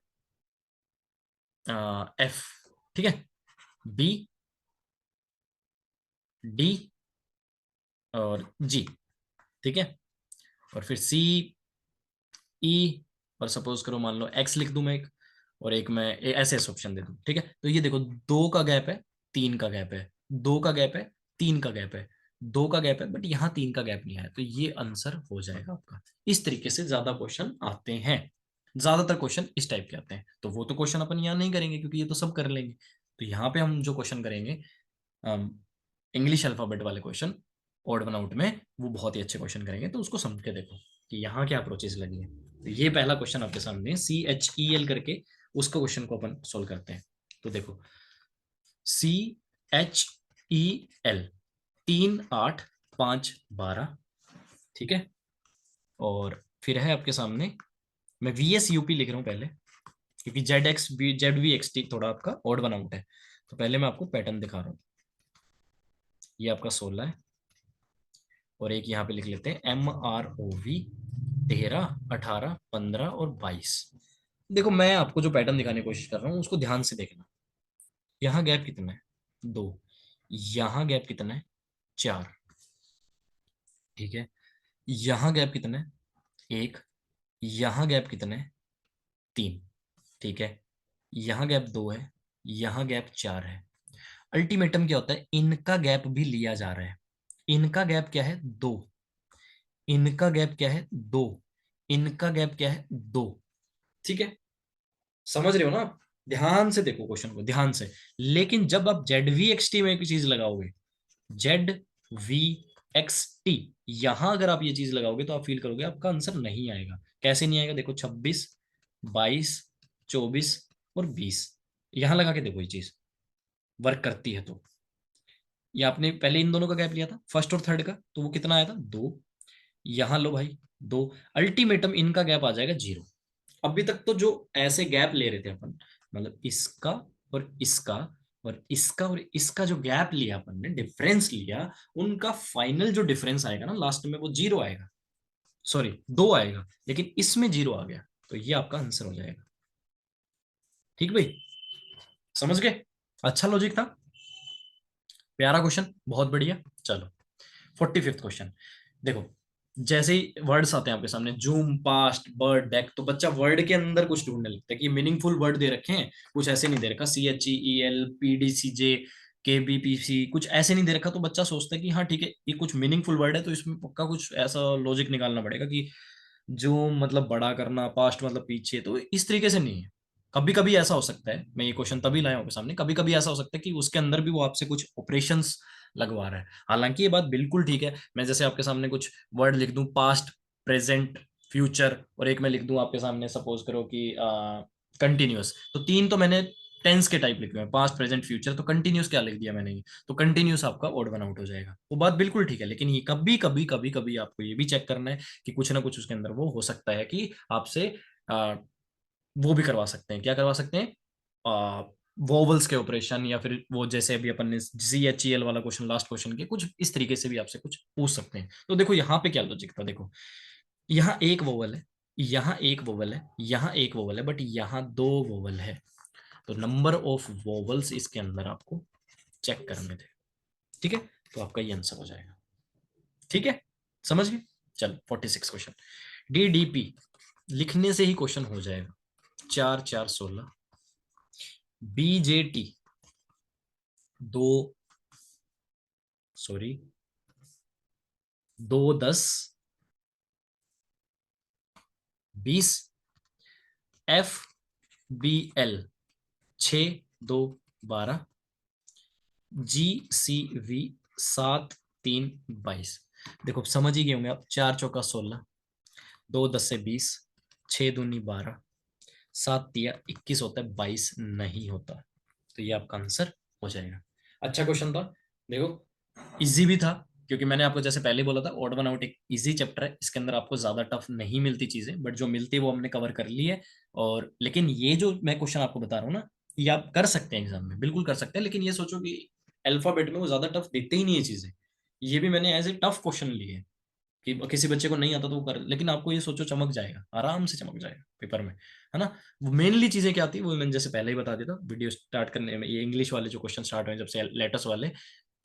एफ, ठीक है, बी, डी, और जी, ठीक है, और फिर सी, ई, और सपोज करो मान लो एक्स लिख दूं मैं एक, और एक मैं ऐसे ऐसे ऑप्शन दे दूं, ठीक है। तो ये देखो, 2 का गैप है, 3 का गैप है, 2 का गैप है, 3 का गैप है, 2 का गैप है, बट यहाँ 3 का गैप नहीं आया, तो ये आंसर हो जाएगा आपका। इस तरीके से ज्यादा क्वेश्चन आते हैं, ज्यादातर क्वेश्चन इस टाइप के आते हैं, तो वो तो क्वेश्चन अपन यहाँ नहीं करेंगे क्योंकि ये तो सब कर लेंगे। तो यहाँ पे हम जो क्वेश्चन करेंगे, इंग्लिश अल्फाबेट वाले क्वेश्चन, ऑड वन आउट में, वो बहुत ही अच्छे क्वेश्चन करेंगे, तो उसको समझ के देखो कि यहाँ क्या अप्रोचेस लगी है। तो ये पहला क्वेश्चन आपके सामने CHEL करके, उसका क्वेश्चन को अपन सोल्व करते हैं। तो देखो, CHEL 3 8 5 12, ठीक है। और फिर है आपके सामने, मैं VSUP लिख रहा हूँ पहले, क्योंकि ZXV ZVXT थोड़ा आपका ऑड वन आउट है। तो पहले मैं आपको पैटर्न दिखा रहा हूँ। ये आपका 16 है, और एक यहाँ पे लिख लेते हैं MROV 13 18 15 और 22। देखो मैं आपको जो पैटर्न दिखाने की कोशिश कर रहा हूँ उसको ध्यान से देखना। यहाँ गैप कितना है? 2। यहाँ गैप कितना है? 4, ठीक है। यहाँ गैप कितना है? 1। यहाँ गैप कितना है? 3, ठीक है। यहाँ गैप 2 है, यहाँ गैप 4 है। अल्टीमेटम क्या होता है? इनका गैप भी लिया जा रहा है। इनका गैप क्या है? 2। इनका गैप क्या है? 2। इनका गैप क्या है? 2, ठीक है। समझ रहे हो ना आप? ध्यान से देखो क्वेश्चन को, ध्यान से। लेकिन जब आप ZVXT में एक चीज लगाओगे, ZVXT, यहां अगर आप ये चीज लगाओगे तो आप फील करोगे आपका आंसर नहीं आएगा। कैसे नहीं आएगा? देखो 26 22 24 और 20, यहां लगा के देखो ये चीज वर्क करती है तो। ये आपने पहले इन दोनों का गैप लिया था, फर्स्ट और थर्ड का, तो वो कितना आया था? 2। यहां लो भाई, 2। अल्टीमेटम इनका गैप आ जाएगा 0। अभी तक तो जो ऐसे गैप ले रहे थे अपन, मतलब इसका और इसका और इसका और इसका जो गैप लिया अपन ने, डिफरेंस लिया, उनका फाइनल जो डिफरेंस आएगा ना लास्ट में, वो 0 आएगा। सॉरी, 2 आएगा, लेकिन इसमें 0 आ गया, तो ये आपका आंसर हो जाएगा। ठीक भाई, समझ गए? अच्छा लॉजिक था, प्यारा क्वेश्चन, बहुत बढ़िया। चलो 45th क्वेश्चन देखो। जैसे ही वर्ड्स आते हैं आपके सामने, जूम, पास्ट, बर्ड, डेक, तो बच्चा वर्ड के अंदर कुछ ढूंढने लगता है कि मीनिंगफुल वर्ड दे रखे हैं, कुछ ऐसे नहीं दे रखा, CHEEL PDCJ KBPC, कुछ ऐसे नहीं दे रखा, तो बच्चा सोचता है कि हाँ ठीक है ये कुछ मीनिंगफुल वर्ड है, तो इसमें पक्का कुछ ऐसा लॉजिक निकालना पड़ेगा कि जूम मतलब बड़ा करना, पास्ट मतलब पीछे, तो इस तरीके से नहीं है। कभी कभी ऐसा हो सकता है, मैं ये क्वेश्चन तभी लाया हूँ आपके सामने, कभी कभी ऐसा हो सकता है कि उसके अंदर भी वो आपसे कुछ ऑपरेशंस लगवा रहा है। हालांकि ये बात बिल्कुल ठीक है। मैं जैसे आपके सामने कुछ वर्ड लिख दूं, पास्ट, प्रेजेंट, फ्यूचर, और एक मैं लिख दूं आपके सामने, सपोज करो कि कंटिन्यूअस, तो 3 तो मैंने टेंस के टाइप लिखे हैं, पास्ट प्रेजेंट फ्यूचर, तो कंटिन्यूअस क्या लिख दिया मैंने ये, तो कंटिन्यूअस आपका ऑड वन आउट हो जाएगा। वो बात बिल्कुल ठीक है, लेकिन ये कभी कभी कभी कभी आपको ये भी चेक करना है कि कुछ ना कुछ उसके अंदर वो हो सकता है कि आपसे आ, वो भी करवा सकते हैं। क्या करवा सकते हैं? वोवल्स के ऑपरेशन, या फिर वो जैसे अभी अपन ने CHEL वाला क्वेश्चन, लास्ट क्वेश्चन के कुछ इस तरीके से भी आपसे कुछ पूछ सकते हैं। तो देखो यहाँ पे क्या लॉजिक था, देखो यहाँ एक वोवल है, यहाँ एक वोवल है, यहाँ एक वोवल है, बट यहाँ 2 वोवल है, तो नंबर ऑफ वोवल्स इसके अंदर आपको चेक करने थे, ठीक है। तो आपका ये आंसर हो जाएगा, ठीक है, समझ गए? चलो 46 क्वेश्चन, DDP लिखने से ही क्वेश्चन हो जाएगा। 4 4 16, BJT 2, सॉरी 2 10 20, FBL 6 2 12, GCV 7 3 22। देखो समझ ही गए होंगे आप, 4 चौका 16, 2 10 से 20, 6 दूनी 12, 7 तिया 21 होता है, 22 नहीं होता। तो ये आपका आंसर हो जाएगा। अच्छा क्वेश्चन था, देखो इजी भी था, क्योंकि मैंने आपको जैसे पहले बोला था ऑड वन आउट एक इजी चैप्टर है, इसके अंदर आपको ज्यादा टफ नहीं मिलती चीजें, बट जो मिलती है वो हमने कवर कर ली है। और लेकिन ये जो मैं क्वेश्चन आपको बता रहा हूँ ना, ये आप कर सकते हैं एग्जाम में, बिल्कुल कर सकते हैं, लेकिन ये सोचो कि अल्फाबेट में वो ज्यादा टफ देते ही नहीं है चीजें। ये भी मैंने एज ए टफ क्वेश्चन लिए है कि किसी बच्चे को नहीं आता तो वो कर, लेकिन आपको ये सोचो चमक जाएगा, आराम से चमक जाएगा पेपर में, है ना। वो मेनली चीजें क्या आती है वो मैंने जैसे पहले ही बता दिया था वीडियो स्टार्ट करने में, ये इंग्लिश वाले जो क्वेश्चन स्टार्ट हुए जब से लेटेस्ट वाले,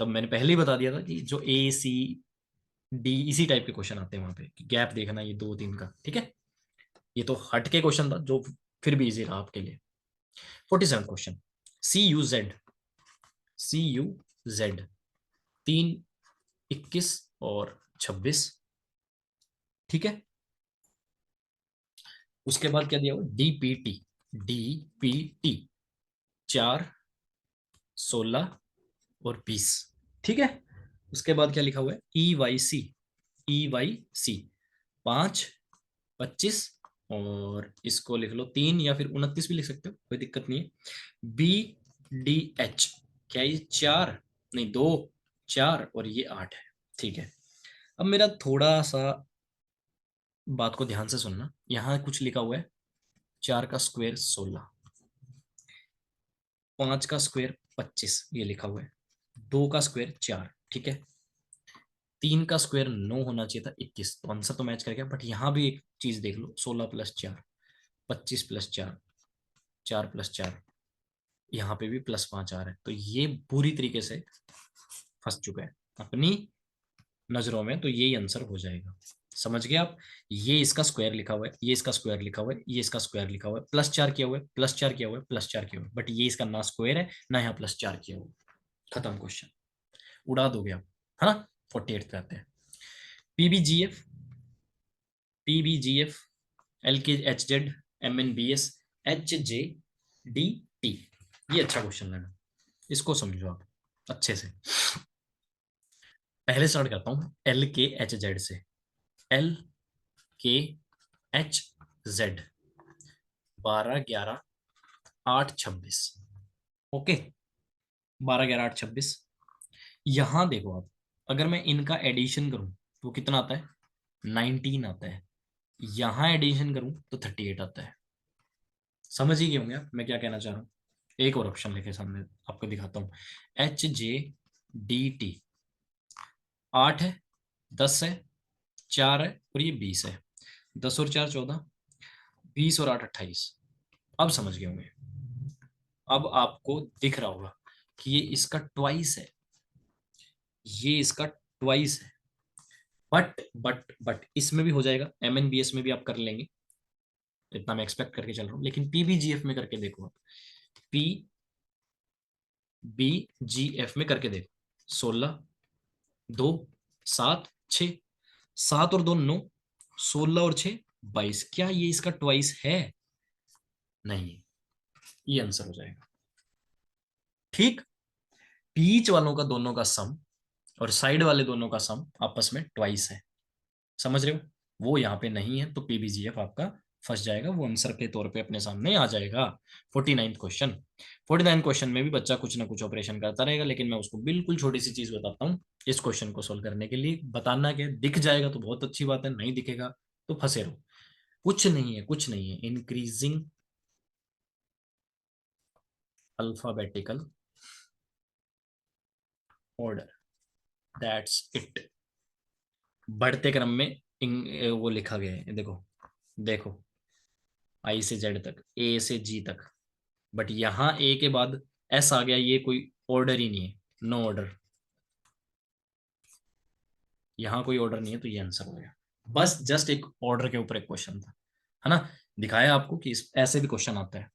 तब मैंने पहले ही बता दिया था कि जो ACD इसी टाइप के क्वेश्चन आते हैं वहां पे, कि गैप देखना ये 2 3 का, ठीक है। ये तो हट के क्वेश्चन था जो फिर भी इजी रहा आपके लिए। 47 क्वेश्चन, CUZ 3 21 और 26, ठीक है। उसके बाद क्या दिया हुआ? DPT 4 16 और 20, ठीक है। उसके बाद क्या लिखा हुआ है? EYC 5 25, और इसको लिख लो 3 या फिर 29 भी लिख सकते हो, कोई दिक्कत नहीं है। BDH क्या ये 4 नहीं 2 4 और ये 8 है। ठीक है, अब मेरा थोड़ा सा बात को ध्यान से सुनना। यहाँ कुछ लिखा हुआ है, 4 का स्क्वायर 16, 5 का स्क्वायर 25, ये लिखा हुआ है। 2 का स्क्वायर 4, ठीक है। 3 का स्क्वायर 9 होना चाहिए था 21, तो आंसर तो मैच कर गया। बट यहाँ भी एक चीज देख लो, 16 प्लस 4 25 प्लस 4 4 प्लस 4, यहाँ पे भी +5 आ रहा है। तो ये पूरी तरीके से फंस चुका है अपनी नजरों में, तो यही आंसर हो जाएगा। समझ गए आप? ये इसका स्क्वायर लिखा हुआ है, ये इसका स्क्वायर लिखा हुआ है, ये इसका स्क्वायर लिखा हुआ है, +4 किया हुआ है, +4 किया हुआ है, +4 किया हुआ है, बट ये इसका ना स्क्वायर है ना यहाँ +4 किया हुआ है। खत्म क्वेश्चन, उड़ा दोगे आप, है ना। 48 पे आते हैं। पीबीजीएफ, पीबीजीएफ, LKHZ, MNBS, HJDT, ये अच्छा क्वेश्चन लगा, इसको समझो आप अच्छे से। पहले स्टार्ट करता हूँ LKHZ से। LKHZ, 12, 11, 8, 26। ओके, 12, 11, 8, 26। यहां देखो आप, अगर मैं इनका एडिशन करूं तो कितना आता है? 19 आता है। यहां एडिशन करूं तो 38 आता है। समझ ही गए होंगे आप मैं क्या कहना चाह रहा हूँ। एक और ऑप्शन लेके सामने आपको दिखाता हूँ। HJDT, 8 है, 10 है, 4 है और ये 20 है। 10 और 4 14, 20 और 8 28। अब समझ गए होंगे। अब आपको दिख रहा होगा कि ये इसका ट्वाइस है, ये इसका ट्वाइस है। बट इसमें भी हो जाएगा, MNBS में भी आप कर लेंगे, इतना मैं एक्सपेक्ट करके चल रहा हूँ। लेकिन PBGF में करके देखो आप, PBGF में करके देखो। 16, 2, 7, 6, 7 और 2 9, 16 और 6 22। क्या ये इसका ट्वाइस है? नहीं, ये आंसर हो जाएगा। ठीक, बीच वालों का दोनों का सम और साइड वाले दोनों का सम आपस में ट्वाइस है। समझ रहे हो? वो यहाँ पे नहीं है, तो PBGF आपका फंस जाएगा, वो आंसर के तौर पे अपने सामने आ जाएगा। 49 क्वेश्चन, 49 क्वेश्चन में भी बच्चा कुछ ना कुछ ऑपरेशन करता रहेगा, लेकिन मैं उसको बिल्कुल छोटी सी चीज बताता हूँ इस क्वेश्चन को सोल्व करने के लिए। बताना क्या, दिख जाएगा तो बहुत अच्छी बात है, नहीं दिखेगा तो फंसे रहो। कुछ नहीं है, कुछ नहीं है, increasing alphabetical order, that's it. बढ़ते क्रम में वो लिखा गया है, देखो देखो, I से Z तक, A से G तक। बट यहां A के बाद S आ गया, ये कोई ऑर्डर ही नहीं है, नो ऑर्डर। यहाँ कोई ऑर्डर नहीं है, तो ये आंसर हो गया। बस जस्ट एक ऑर्डर के ऊपर एक क्वेश्चन था, है ना। दिखाया आपको कि ऐसे भी क्वेश्चन आता है,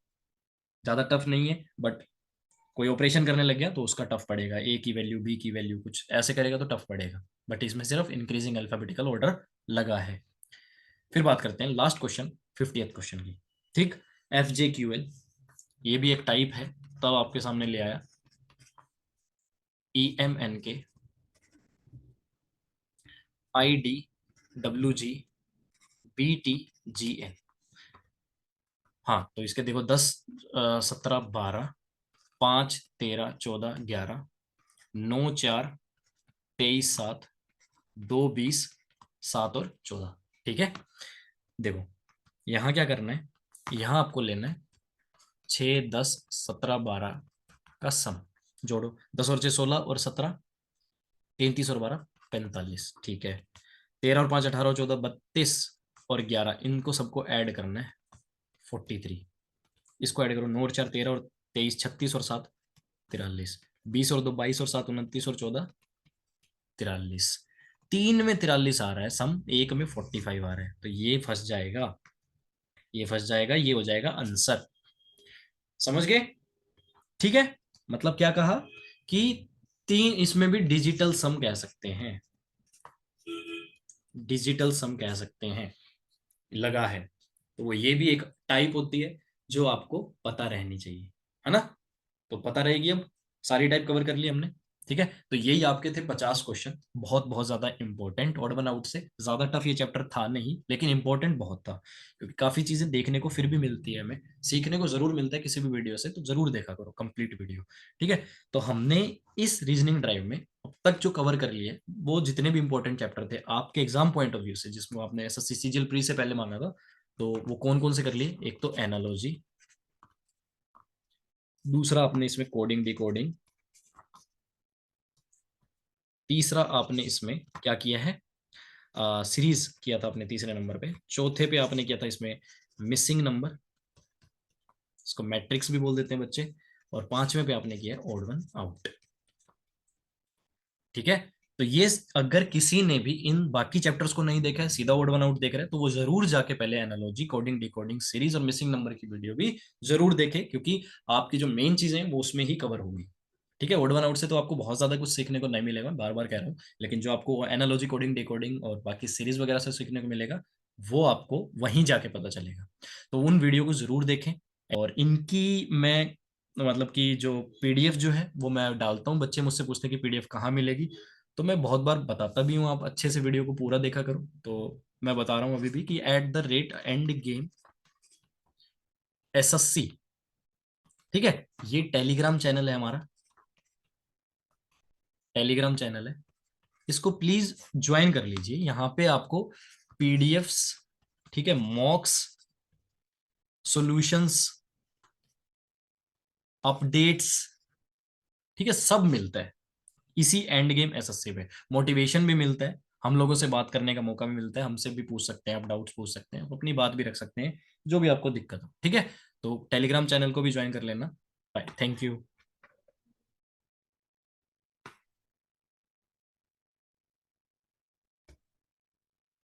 ज्यादा टफ नहीं है। बट कोई ऑपरेशन करने लग गया तो उसका टफ पड़ेगा, ए की वैल्यू बी की वैल्यू कुछ ऐसे करेगा तो टफ पड़ेगा। बट इसमें सिर्फ इंक्रीजिंग अल्फाबेटिकल ऑर्डर लगा है। फिर बात करते हैं लास्ट क्वेश्चन, 50th क्वेश्चन की। ठीक, FJQL, ये भी एक टाइप है, तब आपके सामने ले आया। EMNK, IDWG, BTGN। हाँ, तो इसके देखो 10, 17, 12, 5, 13, 14, 11, 9, 4, 23, 7, 2, 20, 7 और 14। ठीक है, देखो यहाँ क्या करना है, यहाँ आपको लेना है 6, 10, 17, 12 का सम। जोड़ो, 10 और 6 16 और 17 33 और 12 45। ठीक है, 13 और 5 18 और 14 32 और 11, इनको सबको ऐड करना है 43। इसको ऐड करो, 9 और 4 13 और 23 36 और 7 43, 20 और 2 22 और 7 29 और 14 43। 3 में 43 आ रहा है सम, एक में 45 आ रहा है, तो ये फंस जाएगा, ये फंस जाएगा, ये हो जाएगा आंसर। समझ गए? ठीक है, मतलब क्या कहा कि तीन, इसमें भी डिजिटल सम कह सकते हैं, डिजिटल सम कह सकते हैं, लगा है। तो वो ये भी एक टाइप होती है जो आपको पता रहनी चाहिए, है ना। तो पता रहेगी। अब सारी टाइप कवर कर ली हमने। ठीक है, तो यही आपके थे 50 क्वेश्चन, बहुत बहुत ज्यादा इंपॉर्टेंट। ऑड वन आउट से ज्यादा टफ ये चैप्टर था नहीं, लेकिन इंपॉर्टेंट बहुत था, क्योंकि काफी चीजें देखने को फिर भी मिलती है, हमें सीखने को जरूर मिलता है किसी भी वीडियो से, तो जरूर देखा करो कंप्लीट वीडियो। ठीक है, तो हमने इस रीजनिंग ड्राइव में अब तक जो कवर कर लिए, वो जितने भी इंपॉर्टेंट चैप्टर थे आपके एग्जाम पॉइंट ऑफ व्यू से, जिसमें आपने एसएससी सीजीएल प्री से पहले मांगा था, तो वो कौन कौन से कर लिए। एक तो एनालॉजी, दूसरा आपने इसमें कोडिंग डिकोडिंग, तीसरा आपने इसमें क्या किया है, सीरीज किया था आपने तीसरे नंबर पे, चौथे पे आपने किया था इसमें मिसिंग नंबर, इसको मैट्रिक्स भी बोल देते हैं बच्चे, और पांचवें पे आपने किया ऑड वन आउट। ठीक है, तो ये अगर किसी ने भी इन बाकी चैप्टर्स को नहीं देखा है, सीधा ऑड वन आउट देख रहा है, तो वो जरूर जाके पहले एनालॉजी, कोडिंग डिकोडिंग, सीरीज और मिसिंग नंबर की वीडियो भी जरूर देखे, क्योंकि आपकी जो मेन चीजें हैं वो उसमें ही कवर होगी। ठीक है, ऑड वन आउट से तो आपको बहुत ज्यादा कुछ सीखने को नहीं मिलेगा, बार बार कह रहा हूँ, लेकिन जो आपको एनालॉजी, कोडिंग डिकोडिंग और बाकी सीरीज वगैरह से सीखने को मिलेगा, वो आपको वहीं जाके पता चलेगा। तो उन वीडियो को जरूर देखें। और इनकी मैं मतलब कि जो पीडीएफ जो है वो मैं डालता हूँ, बच्चे मुझसे पूछते हैं कि पीडीएफ कहाँ मिलेगी, तो मैं बहुत बार बताता भी हूँ, आप अच्छे से वीडियो को पूरा देखा करो। तो मैं बता रहा हूँ अभी भी कि @एंड गेम एसएससी, ठीक है, ये टेलीग्राम चैनल है हमारा, टेलीग्राम चैनल है, इसको प्लीज ज्वाइन कर लीजिए। यहाँ पे आपको पीडीएफ्स, ठीक है, मॉक्स, सॉल्यूशंस, अपडेट्स, ठीक है, सब मिलता है इसी एंड गेम एसएससी पे। मोटिवेशन भी मिलता है, हम लोगों से बात करने का मौका भी मिलता है, हमसे भी पूछ सकते हैं आप, डाउट्स पूछ सकते हैं, आप अपनी बात भी रख सकते हैं, जो भी आपको दिक्कत हो। ठीक है, तो टेलीग्राम चैनल को भी ज्वाइन कर लेना। Bye, thank you.